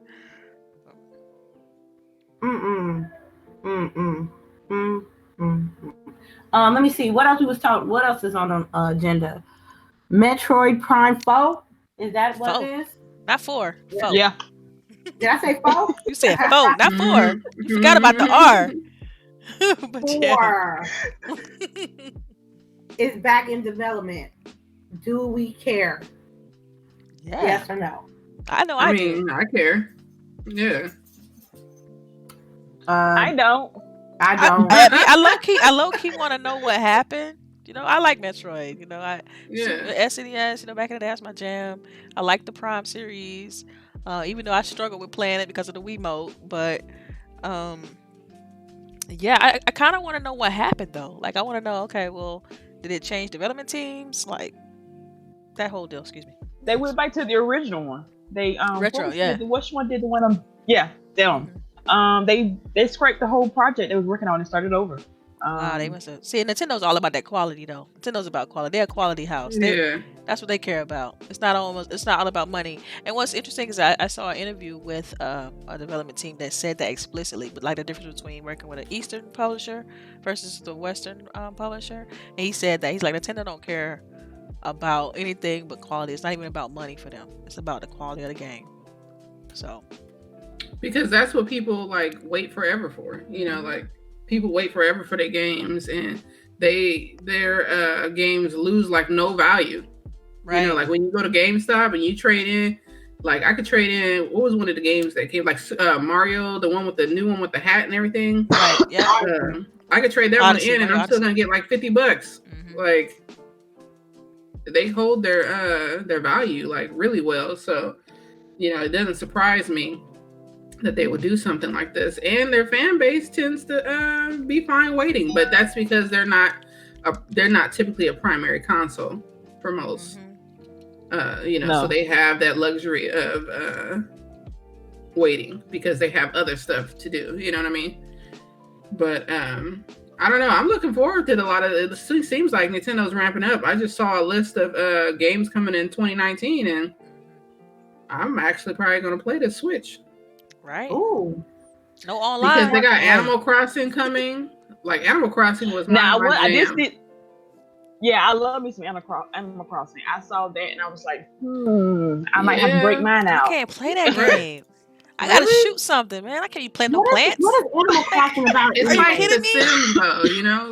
Let me see. What else What else is on the agenda? Metroid Prime 4? Is that what it is? Not 4. 4. Yeah. Did I say 4? You said 4, not 4. You forgot about the R. But 4 is back in development. Do we care? Yeah. Yes or no? I know. I mean, I care. Yeah. I don't. I low key want to know what happened. I like Metroid. SNES. Back in the day, that's my jam. I like the Prime series, even though I struggled with playing it because of the Wiimote. But yeah, I kind of want to know what happened though. Like, I want to know. Okay, well, did it change development teams? Like that whole deal. Excuse me. They went back to the original one. They retro. Yeah. Which one did the one on? Yeah, them. They scraped the whole project they was working on and started over. They must have. See, Nintendo's all about that quality, though. Nintendo's about quality. They're a quality house. That's what they care about. It's not all about money. And what's interesting is I saw an interview with a development team that said that explicitly, but like the difference between working with an Eastern publisher versus the Western publisher. And he said that he's like, Nintendo don't care about anything but quality. It's not even about money for them. It's about the quality of the game. So. Because that's what people like wait forever for. Like people wait forever for their games, and their games lose like no value. Right. Like when you go to GameStop and you trade in, like I could trade in. What was one of the games that came like Mario, the one with the new one with the hat and everything? Right. Yeah. I could trade that one in, and I'm still gonna get like $50. Mm-hmm. Like they hold their value like really well. So it doesn't surprise me that they would do something like this, and their fan base tends to be fine waiting, but that's because they're not typically a primary console for most. Mm-hmm. So they have that luxury of waiting because they have other stuff to do. You know what I mean? But I don't know. I'm looking forward to a lot of it. Seems like Nintendo's ramping up. I just saw a list of games coming in 2019, and I'm actually probably going to play the Switch. Right. Ooh. No online. Because they got Animal Crossing coming. Like Animal Crossing was my jam. I love me some Animal Crossing. I saw that and I was like, I might have to break mine out. I can't play that game. I gotta shoot something, man. I can't be playing no plants. What is Animal Crossing about? It's like the Sims, though.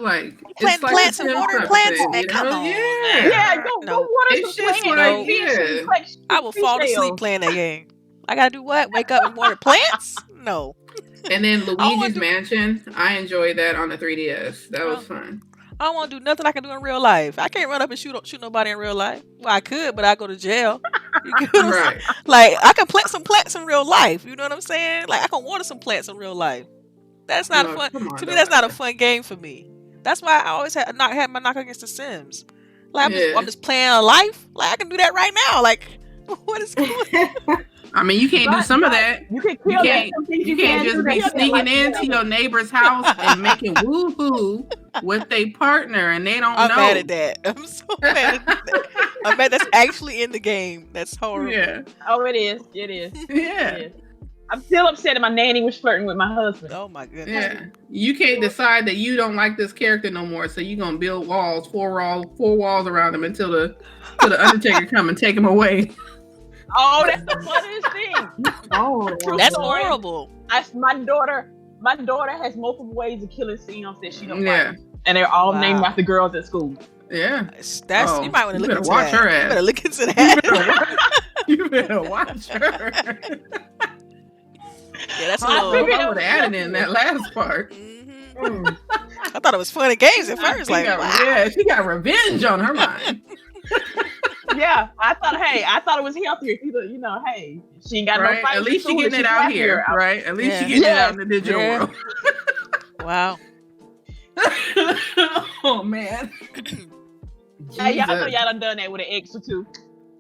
Like playing plants and water plants. Man, come on. Yeah, go water some plants. Like, I will fall asleep playing that game. I gotta do what? Wake up and water plants? No. And then Luigi's Mansion, I enjoyed that on the 3DS. That was fun. I don't want to do nothing I can do in real life. I can't run up and shoot nobody in real life. Well, I could, but I go to jail. Right. Like I can plant some plants in real life. You know what I'm saying? Like I can water some plants in real life. That's not fun. To me, that's not a fun game for me. That's why I always had my knock against the Sims. Like I'm just playing a life. Like I can do that right now. Like what is going on? I mean, you can't do some of that. You can kill that. You can't just be sneaking into your neighbor's house and making woohoo with their partner, and they don't know. I'm mad at that. I'm so mad at that. I'm mad that's actually in the game. That's horrible. Yeah. Oh, it is. It is. Yeah. It is. I'm still upset that my nanny was flirting with my husband. Oh my goodness. Yeah. You can't decide that you don't like this character no more, so you're gonna build four walls around him until the Undertaker come and take him away. Oh, that's the funniest thing. Oh, that's horrible. My daughter has multiple ways of killing Sims that she don't like, and they're all named after girls at school. Yeah, that's you might want to look into watch that. Her ass. You better look into that. You better watch her. Yeah, that's a little. I would have added in that last part. Mm-hmm. I thought it was funny games at first. Like, yeah, she got revenge on her mind. Yeah, I thought it was healthier. You know, hey, she ain't got no fight. At least she getting it out here, right? At least she getting it out in the digital world. Wow. Oh man. Hey, y'all know y'all done that with an ex or two.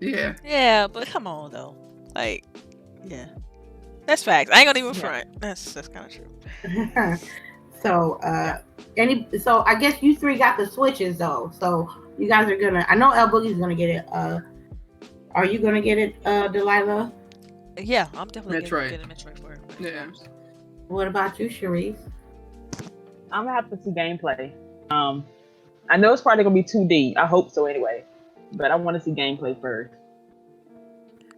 Yeah. Yeah, but come on though. Like, yeah. That's facts. I ain't gonna even front. That's kind of true. So so I guess you three got the Switches though. So you guys are gonna. I know LBOOGIE's gonna get it. Are you gonna get it, Delilah? Yeah, I'm definitely getting Metroid for it. Yeah. What about you, Chareece? I'm gonna have to see gameplay. I know it's probably gonna be 2D. I hope so anyway. But I want to see gameplay first.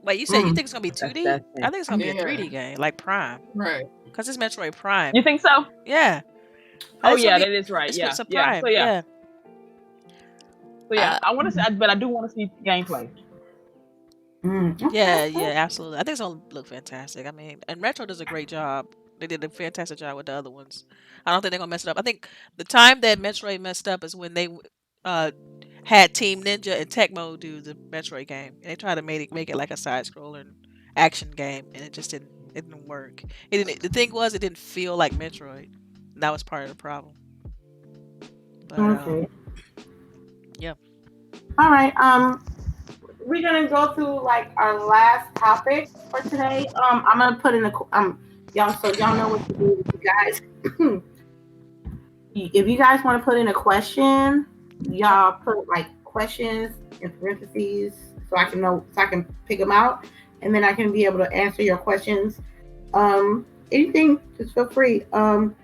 Wait, you said you think it's gonna be 2D? That's I think it's gonna be a 3D game, like Prime. Right. Because it's Metroid Prime. You think so? Yeah. Oh yeah, that is right. Yeah. Prime. So yeah. So yeah, I want to see, but I do want to see gameplay. Yeah, absolutely. I think it's gonna look fantastic. I mean, and Retro does a great job. They did a fantastic job with the other ones. I don't think they're gonna mess it up. I think the time that Metroid messed up is when they had Team Ninja and Tecmo do the Metroid game, and they tried to make it like a side-scroller action game, and it just didn't work. It didn't. The thing was, it didn't feel like Metroid. That was part of the problem. But, Okay. Yeah. All right. We're gonna go through like our last topic for today. I'm gonna put in y'all, so y'all know what to do with you guys. If you guys want to put in a question, y'all put like questions in parentheses so I can pick them out, and then I can be able to answer your questions. Anything, just feel free. The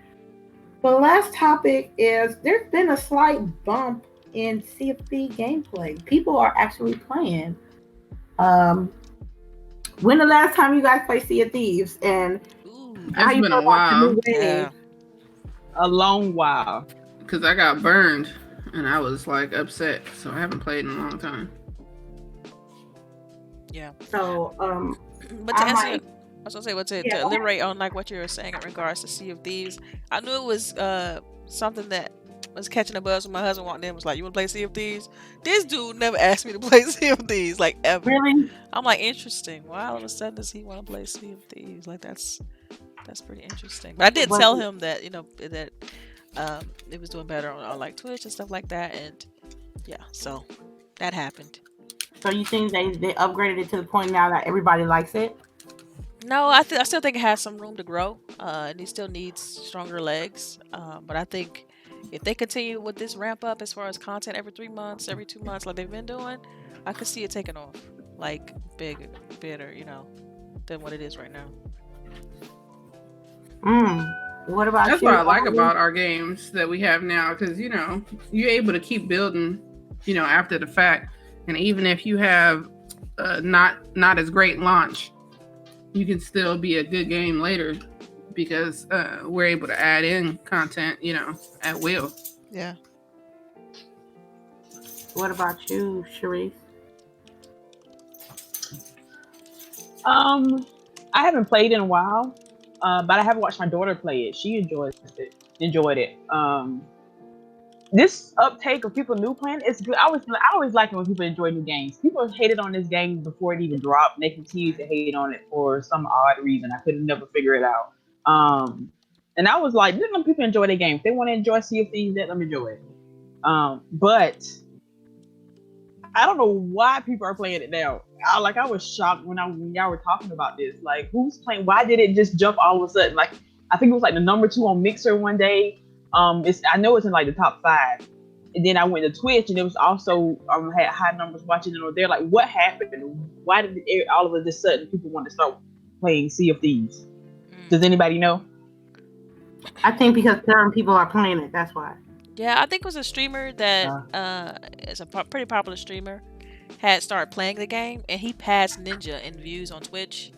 last topic is there's been a slight bump in Sea of Thieves gameplay. People are actually playing. When the last time you guys played Sea of Thieves, and how it's you been feel a while. Yeah. A long while. Because I got burned and I was like upset, so I haven't played in a long time. Yeah. So but to answer, I was gonna say, to elaborate on like what you were saying in regards to Sea of Thieves, I knew it was something that was catching a buzz when my husband walked in and was like, "You want to play Sea of Thieves?" This dude never asked me to play Sea of Thieves, like ever. Really? I'm like, interesting. Why all of a sudden does he want to play Sea of Thieves? Like that's pretty interesting. But I did tell him that that it was doing better on like Twitch and stuff like that, and yeah, so that happened. So you think they upgraded it to the point now that everybody likes it? No, I still think it has some room to grow, and it still needs stronger legs. But I think if they continue with this ramp up as far as content every 3 months, every 2 months, like they've been doing, I could see it taking off like better, than what it is right now. What about That's you? what I like about our games that we have now, because you're able to keep building, after the fact, and even if you have not as great launch, you can still be a good game later because we're able to add in content, at will. Yeah. What about you, Chareece? I haven't played in a while, but I have watched my daughter play it. She enjoyed it. This uptake of people new playing, it's good. I always like it when people enjoy new games. People hated on this game before it even dropped, and they continue to hate on it for some odd reason. I could never figure it out. And I was like, let people enjoy the game. If they want to enjoy Sea of Thieves, let them enjoy it. But I don't know why people are playing it now. I was shocked when y'all were talking about this. Like, who's playing? Why did it just jump all of a sudden? Like, I think it was like the number 2 on Mixer one day. I know it's in like the top 5. And then I went to Twitch, and it was also had high numbers watching it over there. Like, what happened? Why did all of a sudden people want to start playing Sea of Thieves? Does anybody know? I think because certain people are playing it. That's why. Yeah, I think it was a streamer that is a pretty popular streamer had started playing the game, and he passed Ninja in views on Twitch,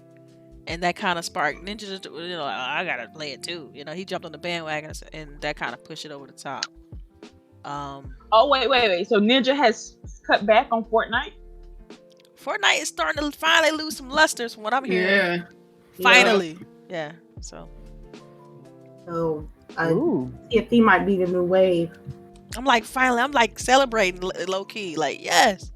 and that kind of sparked Ninja to, I gotta play it too. He jumped on the bandwagon, and that kind of pushed it over the top. Oh wait! So Ninja has cut back on Fortnite? Fortnite is starting to finally lose some lusters from what I'm hearing. Yeah. Finally. Yeah. So TFT might be the new wave. I'm like, finally, I'm like celebrating low key. Like, yes,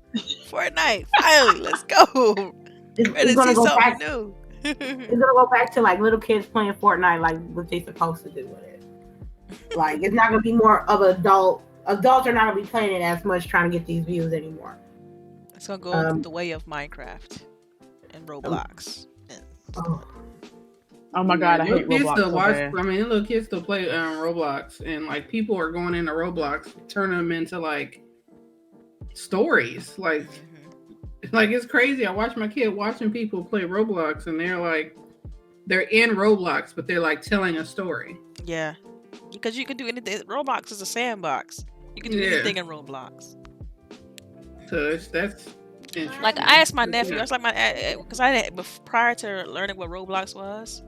Fortnite, finally, let's go. It's gonna go back. New. It's gonna go back to like little kids playing Fortnite, like what they supposed to do with it. Like it's not gonna be more of adult. Adults are not gonna be playing it as much, trying to get these views anymore. It's gonna go the way of Minecraft and Roblox. Oh my god, I hate Roblox. Little kids still play Roblox, and like people are going into Roblox, turning them into like stories. Like it's crazy. I watch my kid watching people play Roblox, and they're in Roblox, but they're like telling a story. Yeah, because you can do anything. Roblox is a sandbox. You can do anything in Roblox. So that's like I asked my nephew. I was like because prior to learning what Roblox was,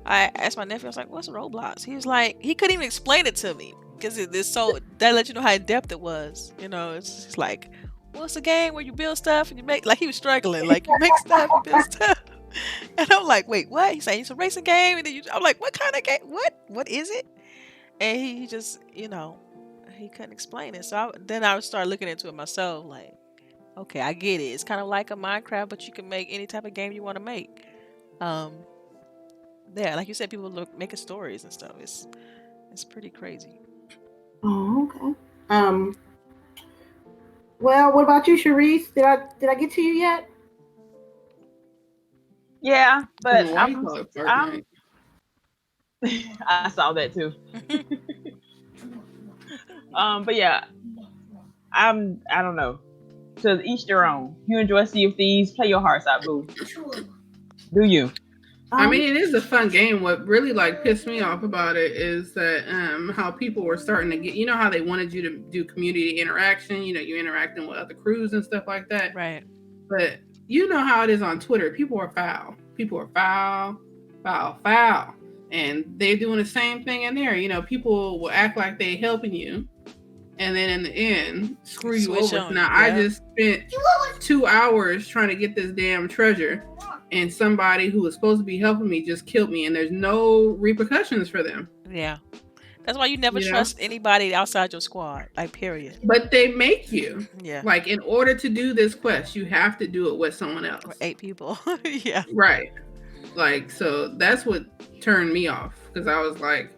I asked my nephew. I was like, "What's Roblox?" He was like, he couldn't even explain it to me because it's so that let you know how in depth it was. You know, it's just like, what's a game where you build stuff and you make like he was struggling like you make stuff, you build stuff, and I'm like, wait, what? He's saying it's a racing game, and then I'm like, what kind of game? What is it? And he just he couldn't explain it. So then I would start looking into it myself, like. Okay, I get it. It's kind of like a Minecraft, but you can make any type of game you want to make. Yeah, like you said, people making stories and stuff. It's pretty crazy. Oh, okay. Well, what about you, Chareece? Did I get to you yet? Yeah, but I saw that too. But yeah, I don't know. To each their own. You enjoy Sea of Thieves, play your hearts out, boo. Do you? I mean, it is a fun game. What really like pissed me off about it is that how people were starting to get, how they wanted you to do community interaction, you interacting with other crews and stuff like that. Right. But you know how it is on Twitter. People are foul. People are foul. And they're doing the same thing in there. People will act like they helping you. And then in the end, screw you over. Now, I just spent 2 hours trying to get this damn treasure, and somebody who was supposed to be helping me just killed me, and there's no repercussions for them. Yeah. That's why you never trust anybody outside your squad, like, period. But they make you. Yeah. Like, in order to do this quest, you have to do it with someone else. Or 8 people. Yeah. Right. Like, so that's what turned me off, because I was like,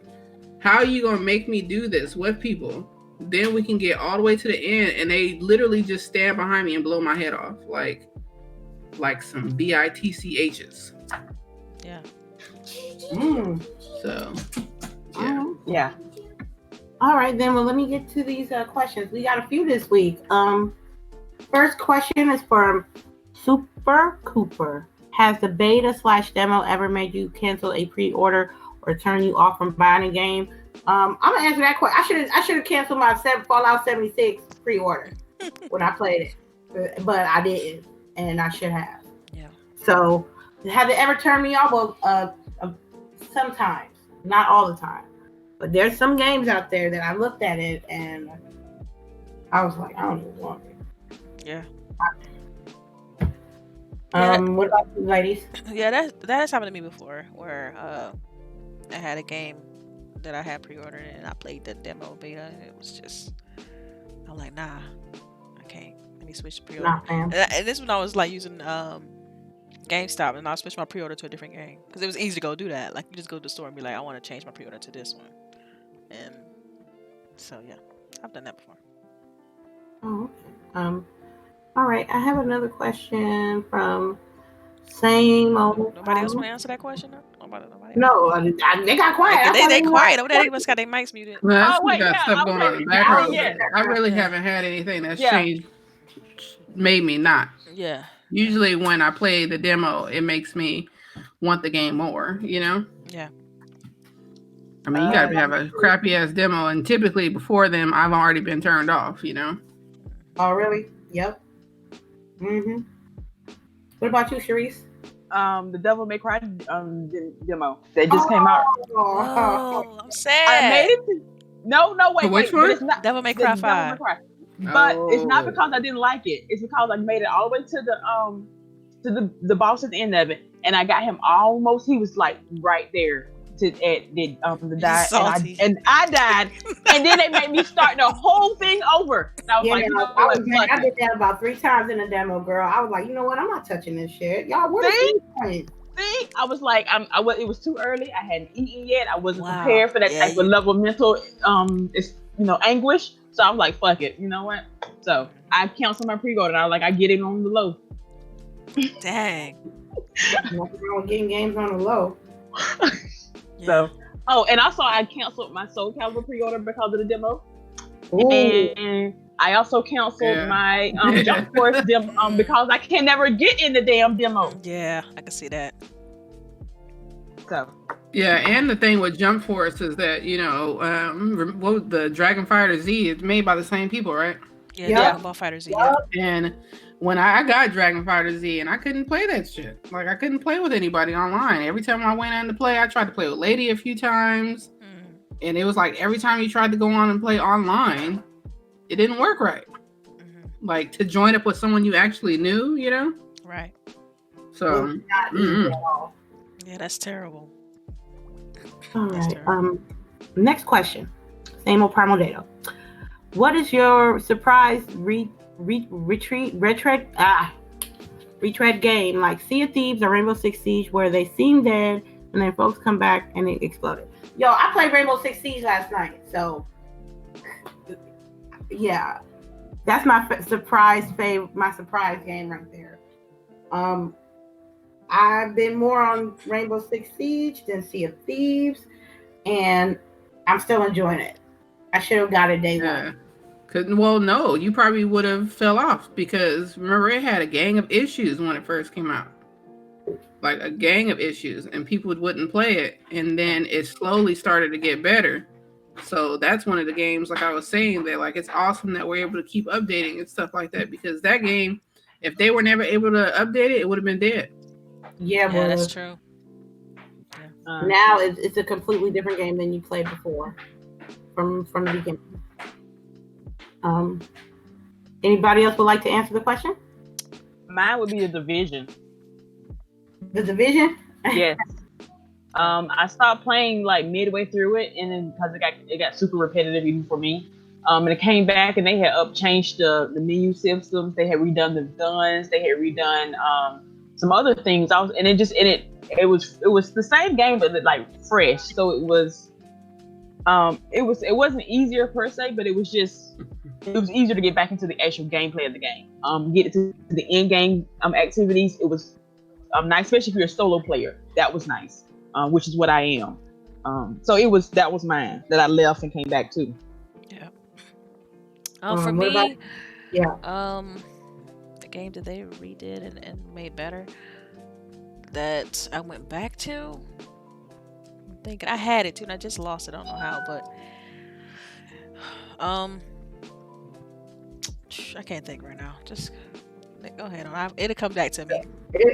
how are you going to make me do this with people? Then we can get all the way to the end, and they literally just stand behind me and blow my head off, like some bitchs. Yeah. So. Yeah. All right, then. Well, let me get to these questions. We got a few this week. First question is from Super Cooper. Has the beta/demo ever made you cancel a pre-order or turn you off from buying a game? I'm gonna answer that question. I should have canceled my Fallout 76 pre-order when I played it, but I didn't, and I should have. Yeah. So, has it ever turned me off? Well, sometimes, not all the time, but there's some games out there that I looked at it and I was like, I don't even want it. Yeah. What about you, ladies? Yeah, that has happened to me before, where I had a game that I had pre-ordered and I played the demo beta, and it was just, I'm like, nah, I can't. Let me switch to pre-order. And this when I was like using GameStop, and I'll switch my pre-order to a different game because it was easy to go do that. Like, you just go to the store and be like, I want to change my pre-order to this one, and so yeah, I've done that before. Oh, okay. All right, I have another question from same old. Nobody else want to answer that question? Nobody. No, they got quiet. They quiet over there. They must got their mics muted. Well, got stuff going on in the background. I really haven't had anything that's changed, made me not. Yeah. Usually when I play the demo, it makes me want the game more, Yeah. I mean, you gotta have a crappy ass demo, and typically before them, I've already been turned off, Oh, really? Yep. Mm-hmm. What about you, Chareece? The Devil May Cry demo that just came out. Oh, I'm sad. I made it. No, wait. Which one? It's not, Devil May Cry 5. But it's not because I didn't like it. It's because I made it all the way to the boss at the end of it, and I got him almost. He was like right there, to die, Salty. and I died, and then they made me start the whole thing over. And I was like, you know what? I did that about 3 times in a demo, girl. I was like, you know what? I'm not touching this shit, y'all. What are you doing? See, I was like, it was too early. I hadn't eaten yet. I wasn't Wow. prepared for that type of level of mental, anguish. So I was like, fuck it. You know what? So I canceled my pre-order. And I was like, I get it on the low. Dang. Nothing wrong with getting games on the low. So, and also I canceled my Soul Calibur pre-order because of the demo. Ooh. And I also canceled my Jump Force demo because I can never get in the damn demo. Yeah, I can see that. So. Yeah, and the thing with Jump Force is that, the Dragon Fighter Z is made by the same people, right? Yeah, Dragon Ball Fighter Z. Yeah. And when I got Dragon Fighter Z, and I couldn't play that shit. Like, I couldn't play with anybody online. Every time I went on to play, I tried to play with Lady a few times. And it was like every time you tried to go on and play online, it didn't work right. Like, to join up with someone you actually knew, Right. So, yeah, that's terrible. All right. Next question. Same old Primal Data. What is your surprise retread game like Sea of Thieves or Rainbow Six Siege where they seem dead and then folks come back and it exploded? Yo, I played Rainbow Six Siege last night, so yeah, that's my surprise game right there. I've been more on Rainbow Six Siege than Sea of Thieves, and I'm still enjoying it. I should have got it day one. Well, no, you probably would have fell off because remember it had a gang of issues when it first came out. Like a gang of issues, and people wouldn't play it, and then it slowly started to get better. So that's one of the games, like I was saying, that like it's awesome that we're able to keep updating and stuff like that, because that game, if they were never able to update it, it would have been dead. Yeah, that's true. Yeah. Now it's a completely different game than you played before, from the beginning. Anybody else would like to answer the question? Mine would be The Division. The Division? Yes. I stopped playing like midway through it, and then because it got super repetitive even for me. And it came back, and they had changed the menu systems. They had redone the guns. They had redone some other things. It was the same game, but like fresh. So it wasn't easier per se, but it was easier to get back into the actual gameplay of the game. Get to the end game activities. It was nice, especially if you're a solo player. That was nice, which is what I am. That was mine that I left and came back to. Yeah. For me, the game that they redid and made better that I went back to. I'm thinking I had it too, and I just lost it. I don't know how, but I can't think right now. Just go ahead on. It'll come back to me.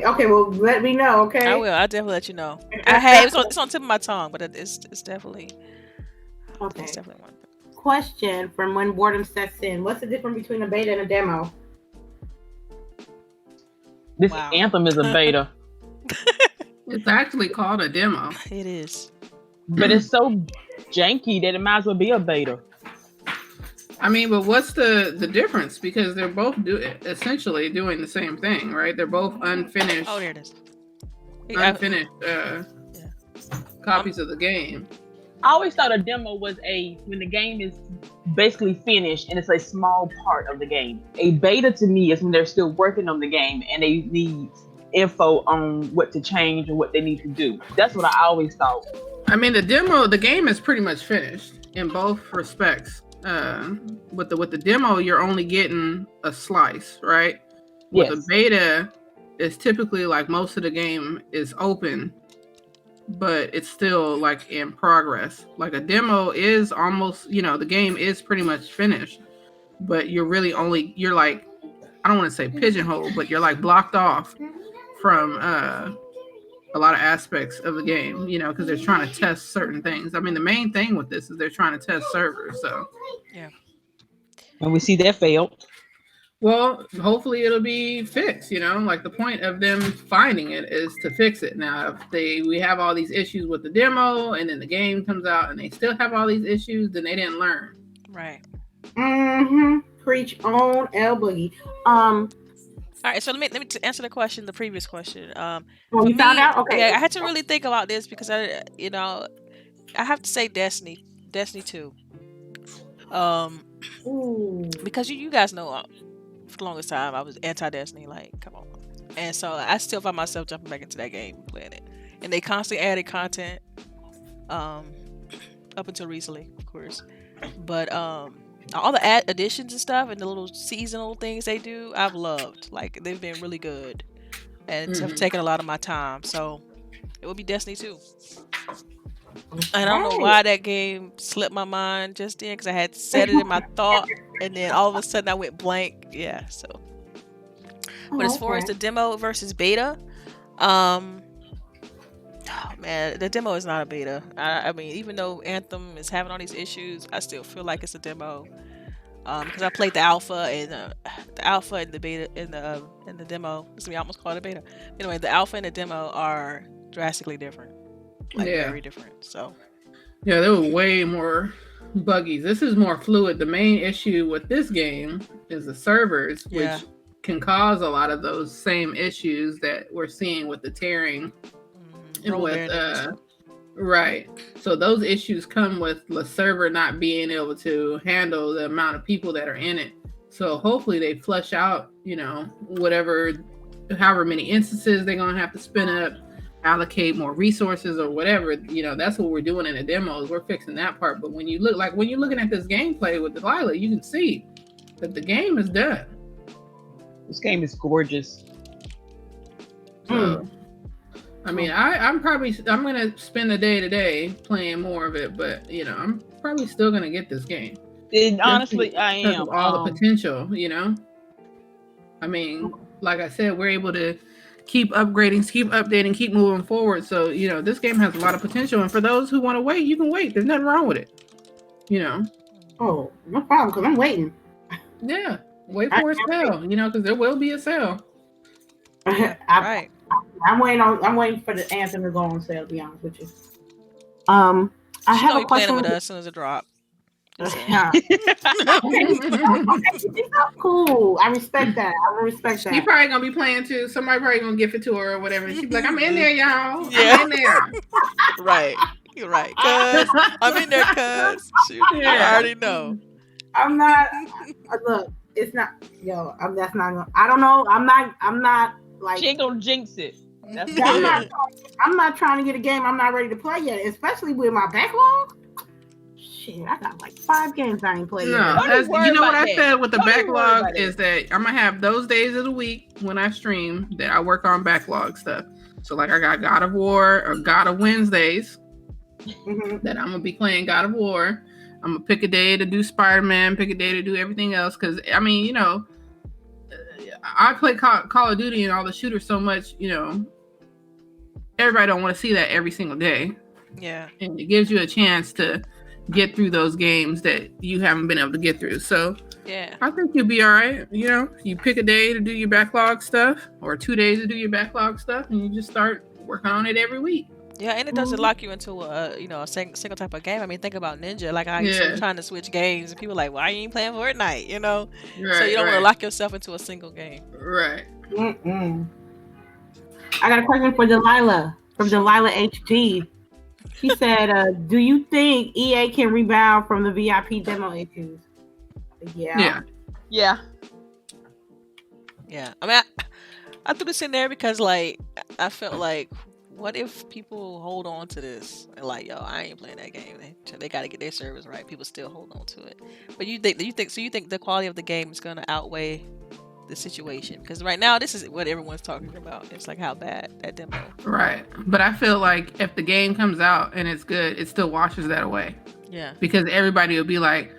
Okay, well, let me know. Okay, I will. I'll definitely let you know. It's on the tip of my tongue, but it's definitely okay. It's definitely one. Question from When Boredom Sets In: what's the difference between a beta and a demo? This Anthem is a beta. It's actually called a demo. It is, but it's so janky that it might as well be a beta. I mean, but what's the difference? Because they're both essentially doing the same thing, right? They're both unfinished. Oh, there it is. Unfinished copies of the game. I always thought a demo was when the game is basically finished and it's a small part of the game. A beta to me is when they're still working on the game and they need info on what to change and what they need to do. That's what I always thought. I mean, the game is pretty much finished in both respects. With the demo, you're only getting a slice, right? Yes. With the beta, it's typically like most of the game is open, but it's still like in progress. Like a demo is almost, the game is pretty much finished, but you're like, I don't want to say pigeonholed, but you're like blocked off from a lot of aspects of the game, because they're trying to test certain things. I mean, the main thing with this is they're trying to test servers, so. Yeah. And we see that failed. Well, hopefully it'll be fixed, like the point of them finding it is to fix it. Now, if we have all these issues with the demo and then the game comes out and they still have all these issues, then they didn't learn. Right. Preach on LBOOGIE. All right, so let me answer the previous question. You found out? Okay. Yeah, I had to really think about this because I have to say Destiny 2. Because you guys know for the longest time I was anti-Destiny, like, come on. And so I still find myself jumping back into that game and playing it. And they constantly added content up until recently, of course. But all the additions and stuff and the little seasonal things they do, I've loved. Like, they've been really good and have taken a lot of my time. So it would be Destiny 2. I don't know why that game slipped my mind just then, because I had set it in my thought and then all of a sudden I went blank. Yeah, so. But as far as the demo versus beta, oh man, the demo is not a beta. I mean, even though Anthem is having all these issues, I still feel like it's a demo. Because I played the alpha and the beta and the demo. I almost call it a beta. Anyway, the alpha and the demo are drastically different. Like, very different. So yeah, there were way more buggies. This is more fluid. The main issue with this game is the servers, which can cause a lot of those same issues that we're seeing with the tearing and with right. So those issues come with the server not being able to handle the amount of people that are in it. So hopefully they flush out, however many instances they're gonna have to spin up, allocate more resources or whatever. That's what we're doing in the demos. We're fixing that part. But when you're looking at this gameplay with Delilah, you can see that the game is done. This game is gorgeous. So, I mean, I'm gonna spend a day today playing more of it, but I'm probably still gonna get this game. Honestly, I am. Because of all the potential, I mean, like I said, we're able to keep upgrading, keep updating, keep moving forward. So, this game has a lot of potential. And for those who want to wait, you can wait. There's nothing wrong with it. Oh, no problem, because I'm waiting. Yeah. Wait for a sale, because there will be a sale. Right. I'm waiting for the Anthem to go on sale, to be honest with you. I have a question. With us as soon as it drops. Cool. I respect that. She probably gonna be playing too. Somebody probably gonna give it to her or whatever. She's like, I'm in there, y'all. Yeah. I'm in there. Right. You're right. Cuz I'm in there, cuz. I already know. I'm not. Look, it's not. Yo, that's not gonna. I don't know. I'm not like. She ain't gonna jinx it. I'm not trying to get a game I'm not ready to play yet, especially with my backlog. Shit, I got like 5 games I ain't played yet. You know what I said with the backlog is that I'm gonna have those days of the week when I stream that I work on backlog stuff. So like I got God of War or God of Wednesdays that I'm gonna be playing God of War. I'm gonna pick a day to do Spider-Man, pick a day to do everything else. Cause I mean, I play Call of Duty and all the shooters so much, everybody don't want to see that every single day. Yeah. And it gives you a chance to get through those games that you haven't been able to get through. So yeah, I think you'll be all right. You pick a day to do your backlog stuff or 2 days to do your backlog stuff, and you just start working on it every week. Yeah, and it doesn't lock you into a single type of game. I mean, think about Ninja. Like I used to trying to switch games, and people are like, why you ain't playing Fortnite? Right, so you don't want to lock yourself into a single game. Right. I got a question for Delilah from Delilah HD. She said, do you think EA can rebound from the VIP demo issues? Yeah. I mean, I threw this in there because, like, I felt like, what if people hold on to this and like, yo, I ain't playing that game. They got to get their service right. People still hold on to it. But you think the quality of the game is going to outweigh the situation? Because right now, this is what everyone's talking about. It's like how bad that demo. Right. But I feel like if the game comes out and it's good, it still washes that away. Yeah. Because everybody will be like,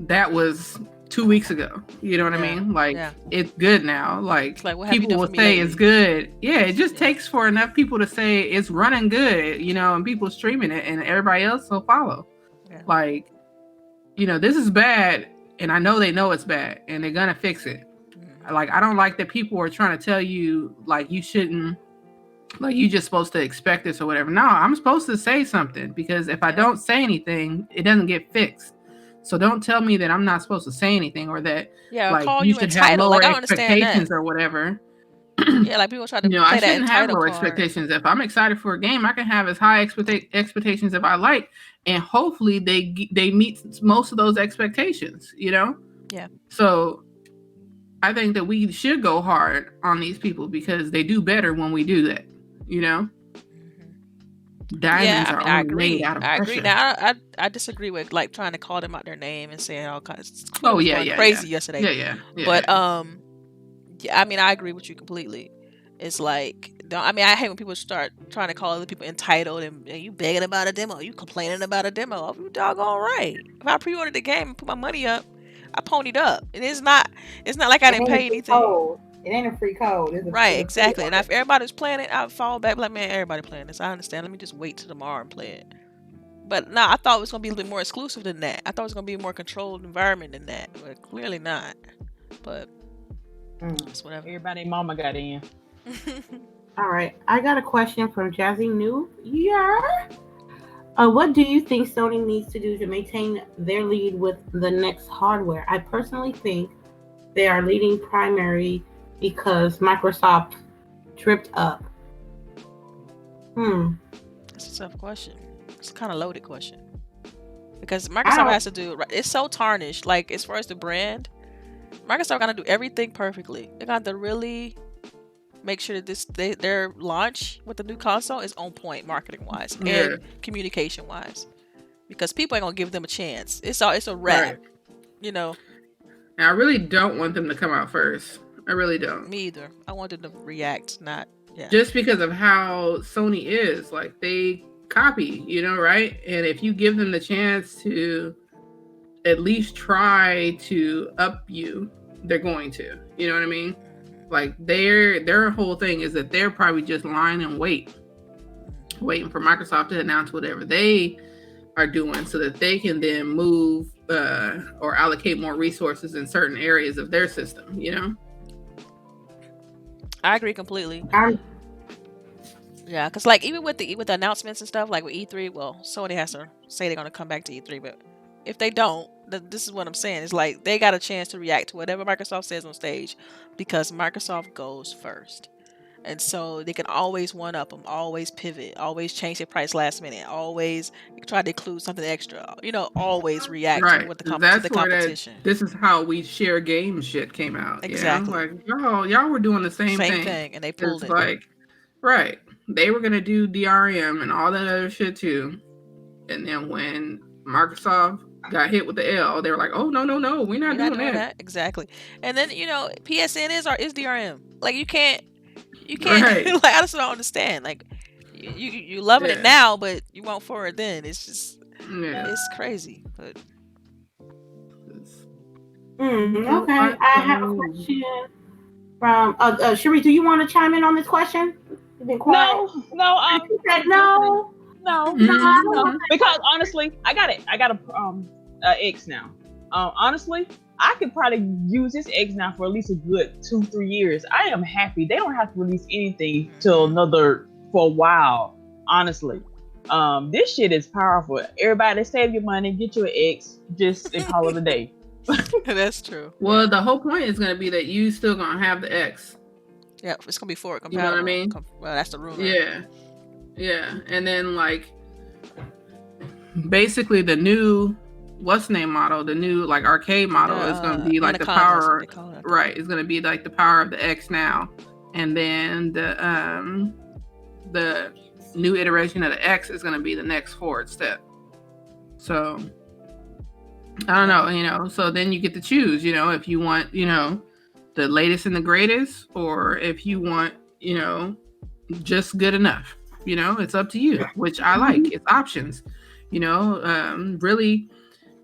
that was 2 weeks ago. You know what I mean? Like, it's good now. Like people will say it's good. Yeah, it just takes for enough people to say it's running good, and people streaming it, and everybody else will follow. Like, this is bad, and I know they know it's bad, and they're gonna fix it. Like, I don't like that people are trying to tell you, like, you shouldn't, like, you just supposed to expect this or whatever. No, I'm supposed to say something, because if I don't say anything, it doesn't get fixed. So don't tell me that I'm not supposed to say anything, or that like call you you should have entitled. lower Like, I don't understand expectations that. or whatever. Yeah, like people try to play I that shouldn't have entitled lower card. expectations. If I'm excited for a game, I can have as high expectations if I like, and hopefully they meet most of those expectations, you know? Yeah. So I think that we should go hard on these people, because they do better when we do that, you know? Diamonds are only made out of pressure. I agree. Now, I disagree with like trying to call them out their name and saying all kinds. Oh, was yeah, going yeah, crazy yeah. yesterday. Yeah. But yeah, I mean, I agree with you completely. It's like, I hate when people start trying to call other people entitled and you begging about a demo, you complaining about a demo. Oh, you doggone right. If I pre-ordered the game and put my money up, I ponied up, and it's not like I didn't pay anything. Code. It ain't a free code. It's Right, exactly. And if everybody's playing it, I'd fall back like, man, everybody playing this. I understand. Let me just wait till tomorrow and play it. But I thought it was gonna be a little bit more exclusive than that. I thought it was gonna be a more controlled environment than that, but clearly not. But it's whatever. Everybody, mama got in. All right, I got a question from Jazzy Noob. Yeah. What do you think Sony needs to do to maintain their lead with the next hardware? I personally think they are leading primary because Microsoft tripped up. That's a tough question. It's a kind of loaded question. Because Microsoft has to do it right. It's so tarnished. Like, as far as the brand, Microsoft got to do everything perfectly. They got to really make sure that their launch with the new console is on point marketing wise and communication wise, because people ain't gonna give them a chance. It's a wrap, you know. And I really don't want them to come out first. I really don't. Me either. I want them to react, not just because of how Sony is. Like, they copy, you know, right? And if you give them the chance to at least try to up you, they're going to. You know what I mean? Like, their whole thing is that they're probably just lying in waiting for Microsoft to announce whatever they are doing, so that they can then move or allocate more resources in certain areas of their system, you know? I agree completely. Yeah, because like even with the announcements and stuff, like with E3, well, Sony has to say they're going to come back to E3, but if they don't, this is what I'm saying. It's like they got a chance to react to whatever Microsoft says on stage, because Microsoft goes first. And so they can always one-up them, always pivot, always change their price last minute, always try to include something extra, you know, always react to what the competition. This is how we share game shit came out. Exactly. You know? Like, y'all were doing the same thing. And they pulled it. Like, right. They were going to do DRM and all that other shit too. And then when Microsoft got hit with the L, they were like, oh, no, we're not doing that. Exactly. And then, you know, PSN is DRM. Like, you can't right. Like, I just don't understand. Like, you loving it now, but you won't for it then. It's just it's crazy. But okay, I have a question from Cherie. Do you want to chime in on this question? You've been quiet. No. You said no. No. Because honestly, I got a X now. Honestly, I could probably use this X now for at least a good 2-3 years. I am happy. They don't have to release anything for a while. Honestly, this shit is powerful. Everybody, save your money, get you an X, just and call it a day. That's true. Well, the whole point is going to be that you still going to have the X. Yeah, it's going to be forward compatible. You know what I mean? Well, that's the rumor. Yeah. And then, like, basically the new model, the new like arcade model is going to be like the power, right? It's going to be like the power of the X now, and then the new iteration of the X is going to be the next forward step. So I don't know, you know. So then you get to choose, you know, if you want, you know, the latest and the greatest, or if you want, you know, just good enough. You know, it's up to you, which I like. It's options, you know. Really,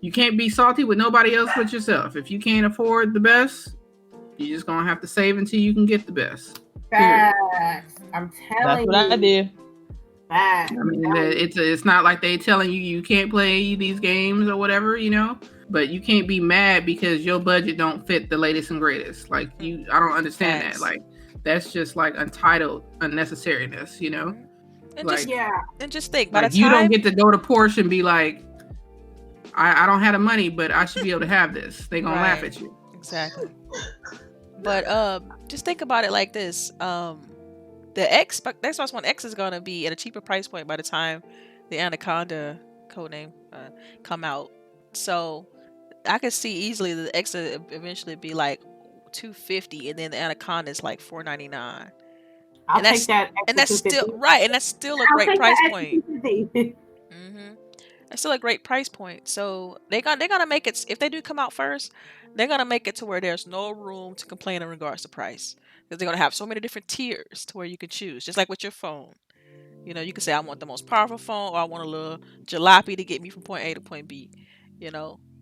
you can't be salty with nobody else but yourself. If you can't afford the best, you're just gonna have to save until you can get the best. Facts. I'm telling you. That's what I did. Bad. I mean, it's not like they telling you can't play these games or whatever, but you can't be mad because your budget don't fit the latest and greatest. Like I don't understand that. Like that's just like untitled unnecessariness, And like and just think by the time you don't get to go to Porsche and be like, I don't have the money, but I should be able to have this. They gonna laugh at you. Exactly. But just think about it like this. The Xbox One X is gonna be at a cheaper price point by the time the Anaconda codename come out. So I could see easily the X will eventually be like $250, and then the Anaconda is like $499. I'll take that. And that's still right, and that's still a great price point. That's still a great price point. So they're gonna make it. If they do come out first, they're gonna make it to where there's no room to complain in regards to price, because they're gonna have so many different tiers to where you can choose, just like with your phone. You can say I want the most powerful phone, or I want a little jalopy to get me from point A to point B.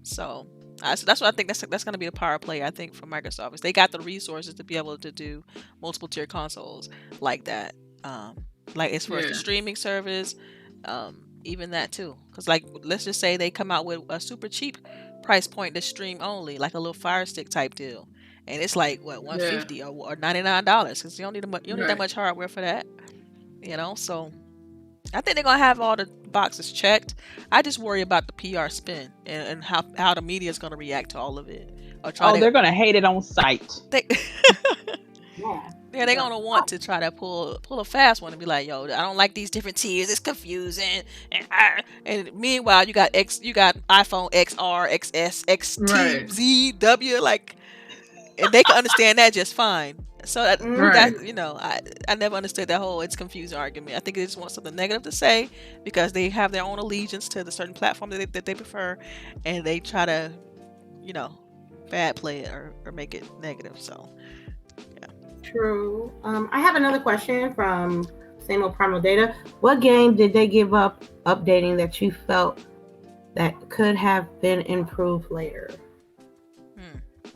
So that's what I think. That's gonna be the power play, I think, for Microsoft. Is they got the resources to be able to do multiple tier consoles like that. Like as far as the streaming service, even that too. Because like let's just say they come out with a super cheap price point to stream only, like a little Fire Stick type deal, and it's like what $150 or $99, because you don't need that much hardware for that. So I think they're gonna have all the boxes checked. I just worry about the PR spin and how the media is gonna react to all of it. They're gonna hate it on sight. They're gonna want to try to pull a fast one and be like, yo, I don't like these different tiers. It's confusing. And meanwhile, you got iPhone XR, XS, XT, Z, W, like, and they can understand that just fine. So that I never understood that whole it's confusing argument. I think they just want something negative to say because they have their own allegiance to the certain platform that they prefer, and they try to, bad play it or make it negative. So, yeah. True. I have another question from same old Primal Data. What game did they give up updating that you felt that could have been improved later?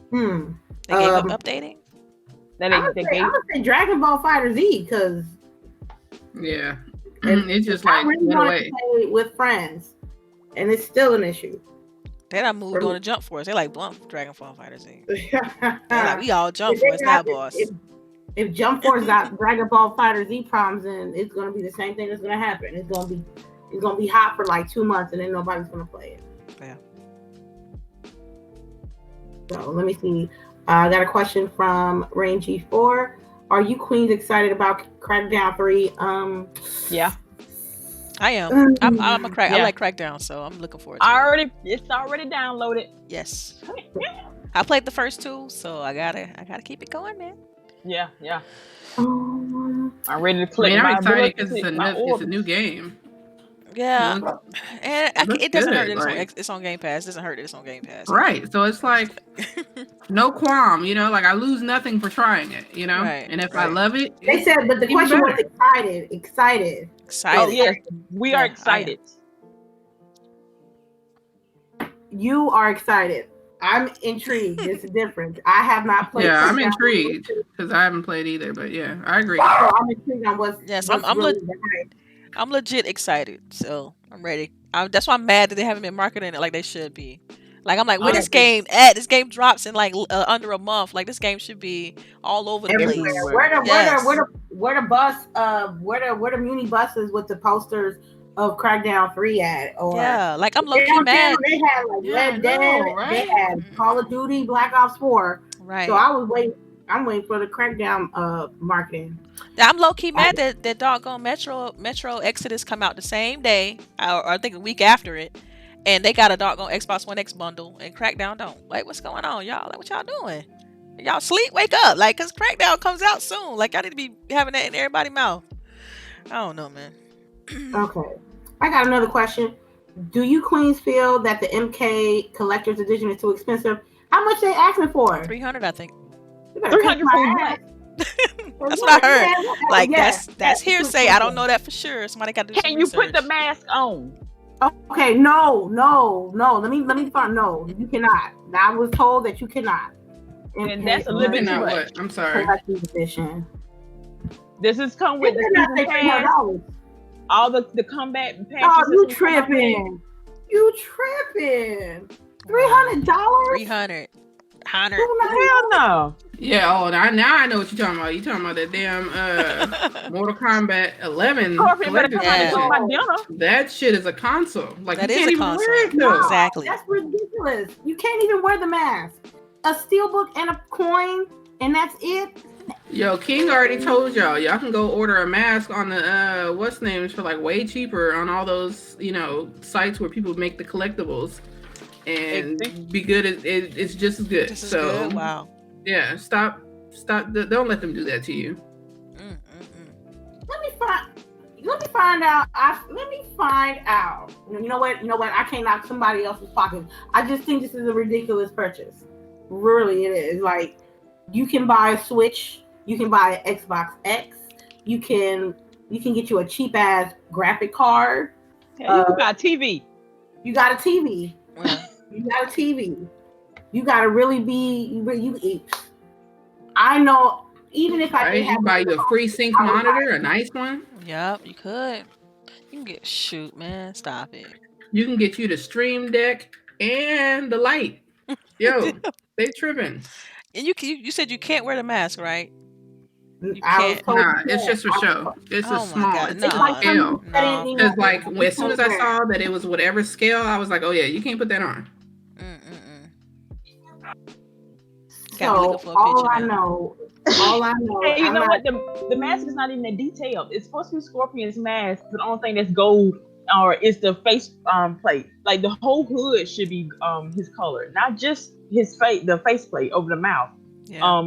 They gave up updating? I would say Dragon Ball Fighter Z, because it's just like I really want to play with friends, and it's still an issue. They done moved on to Jump Force. They like blunt Dragon Ball Fighter Z. Like, we all Jump Force now, boss. If Jump Force got Dragon Ball Fighter Z problems, then it's gonna be the same thing that's gonna happen. It's gonna be hot for like 2 months, and then nobody's gonna play it. Yeah. So let me see. I got a question from Rain G4. Are you queens excited about Crackdown 3? Yeah. I am. I'm a crack. Yeah. I like Crackdown, so I'm looking forward to it. It's already downloaded. Yes. I played the first 2, so I gotta keep it going, man. Yeah. I'm ready to click. I'm excited because it's a new game. Yeah, and it doesn't hurt that it's on Game Pass. It doesn't hurt that it's on Game Pass. Right. So it's like no qualm, like I lose nothing for trying it, Right. And if I love it, they said, but the question was excited. Oh yes, we are excited. You are excited. I'm intrigued. It's a difference. I have not played. Yeah, I'm intrigued because I haven't played either. But yeah, I agree. So I'm intrigued on what's. Yes, what's I'm legit excited. So I'm ready. That's why I'm mad that they haven't been marketing it like they should be. Like I'm like, where this game at? This game drops in like under a month. Like this game should be all over the place. Where the muni buses with the posters of Crackdown 3 at? Or like I'm low-key mad. They had like Red Dead, they had Call of Duty, Black Ops 4. Right. So I'm waiting for the Crackdown marketing. I'm low-key mad that doggone Metro Exodus come out the same day, or I think a week after it, and they got a doggone Xbox One X bundle, and Crackdown don't. Like, what's going on, y'all? Like, what y'all doing? Y'all sleep? Wake up! Like, cause Crackdown comes out soon. Like, I need to be having that in everybody's mouth. I don't know, man. Okay, I got another question. Do you queens feel that the MK Collector's Edition is too expensive? How much they asking for? $300, I think. 300 for That's what I heard. Like that's hearsay. I don't know that for sure. Somebody got to do some research. Can you put the mask on? Okay, no. Let me find. No, you cannot. I was told that you cannot. And that's a little bit too much. I'm sorry. Edition. This is come with the season pass. all the combat patches. Oh, you tripping? You tripping? $300? $300. Hell no. Yeah, now I know what you're talking about. You talking about that damn Mortal Kombat 11. That shit is a console. Like, that you is can't a even console. wear it, though. Exactly. That's ridiculous. You can't even wear the mask. A steelbook and a coin, and that's it. Yo, King already told y'all can go order a mask on the what's names for like way cheaper on all those sites where people make the collectibles, and be good. It's just as good. Just as good? Wow. Yeah, stop. Don't let them do that to you. Let me find out. Let me find out. You know what? I can't knock somebody else's pocket. I just think this is a ridiculous purchase. Really, it is. Like, you can buy a Switch, you can buy an Xbox X, you can get you a cheap ass graphic card. Yeah, you got a TV. You got a TV. You got a TV. You gotta really be you. I know. Even if I didn't have buy you a FreeSync monitor, a nice one. Yep, you could. You can get man. Stop it. You can get you the Stream Deck and the light. Yo, they tripping. And you said you can't wear the mask, right? You can't. Nah, it's just for show. It's a small. God, it's like scale. Because like as soon as I saw that it was whatever scale, I was like, oh yeah, you can't put that on. So all I know. Hey, you know what? The mask is not even that detailed. It's supposed to be Scorpion's mask. The only thing that's gold or is the face plate. Like the whole hood should be his color, not just his face, the face plate over the mouth. Yeah.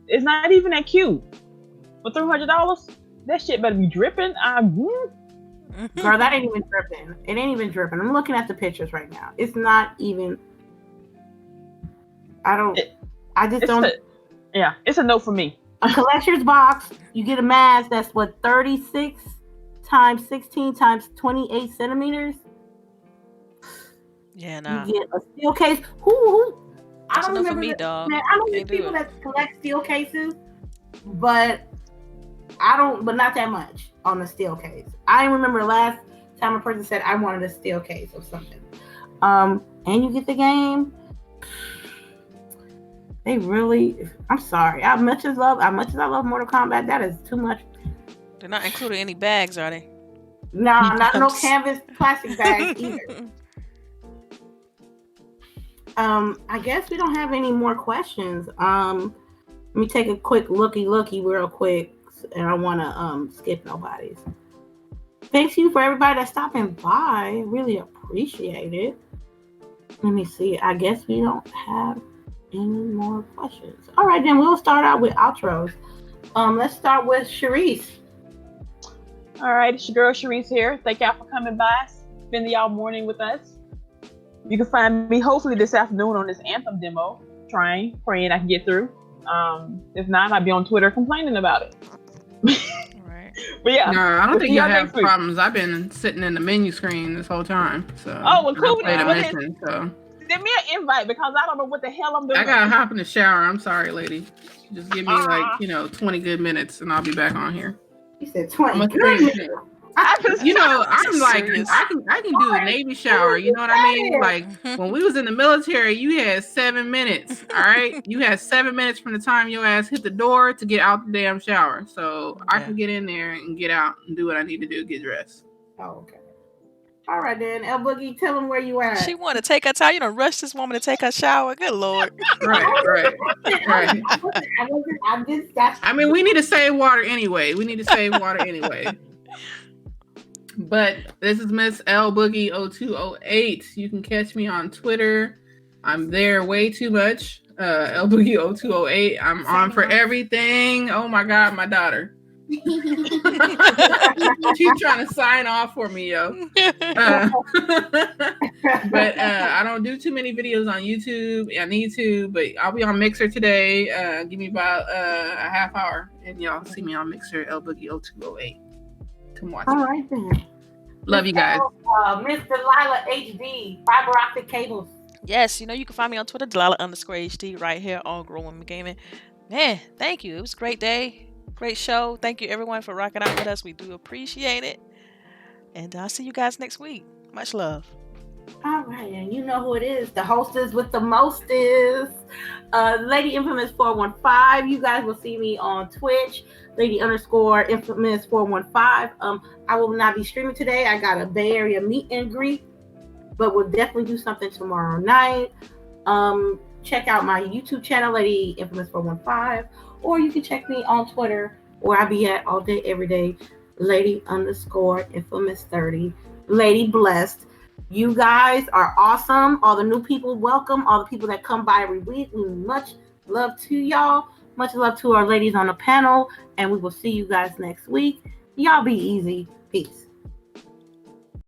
It's not even that cute. For $300, that shit better be dripping. Girl, that ain't even dripping. It ain't even dripping. I'm looking at the pictures right now. It's not even. It's a no for me. A collector's box, you get a mask that's 36 times 16 times 28 centimeters. Yeah, nah. You get a steel case. Who? I That's don't enough remember for me, dog. Man, I don't know people that collect steel cases, but but not that much on the steel case. I remember last time a person said I wanted a steel case of something. And you get the game. They really, I'm sorry. As much as I love Mortal Kombat, that is too much. They're not including any bags, are they? No, not no canvas plastic bags either. I guess we don't have any more questions. Let me take a quick looky real quick, and I don't want to skip nobody's. Thanks you for everybody that's stopping by. Really appreciate it. Let me see. I guess we don't have any more questions. All right, then we'll start out with outros. Let's start with CHAREECE. All right, it's your girl CHAREECE here. Thank y'all for coming by, spending y'all morning with us. You can find me hopefully this afternoon on this Anthem demo, praying I can get through. If not, I'll be on Twitter complaining about it. Right. But yeah. No, I don't think you'll have problems. I've been sitting in the menu screen this whole time. So cool. So send me an invite because I don't know what the hell I'm doing. I gotta hop in the shower. I'm sorry, lady. Just give me 20 good minutes and I'll be back on here. You said 20 good minutes. I'm like, I can do a Navy shower. You know what I mean? Like when we was in the military, you had 7 minutes. All right, you had 7 minutes from the time your ass hit the door to get out the damn shower. So I can get in there and get out and do what I need to do, get dressed. Oh, okay. All right then, LBOOGIE, tell them where you at. She want to take her time. You don't rush this woman to take her shower. Good Lord. Right. I mean, we need to save water anyway. But this is Miss LBOOGIE0208. You can catch me on Twitter. I'm there way too much. LBOOGIE0208. I'm on for everything. Oh my God, my daughter. She's trying to sign off for me, yo. But I don't do too many videos on YouTube. I need to, but I'll be on Mixer today. Give me about a half hour, and y'all see me on Mixer, LBOOGIE0208. Come watch. All right then. Love you guys. Miss DELILAH HD, fiber optic cables. Yes, you can find me on Twitter, DELILAH_HD, right here on Grow Women Gaming. Man, thank you. It was a great day. Great show. Thank you everyone for rocking out with us. We do appreciate it. And I'll see you guys next week. Much love. All right, and you know who it is. The hostess with the mostest. Lady Infamous 415. You guys will see me on Twitch. Lady_Infamous 415. I will not be streaming today. I got a Bay Area meet and greet, but we'll definitely do something tomorrow night. Check out my YouTube channel, Lady Infamous 415, or you can check me on Twitter, where I be at all day, every day, Lady_Infamous 30. Lady Blessed. You guys are awesome. All the new people, welcome. All the people that come by every week, we much love to y'all. Much love to our ladies on the panel, and we will see you guys next week. Y'all be easy. Peace.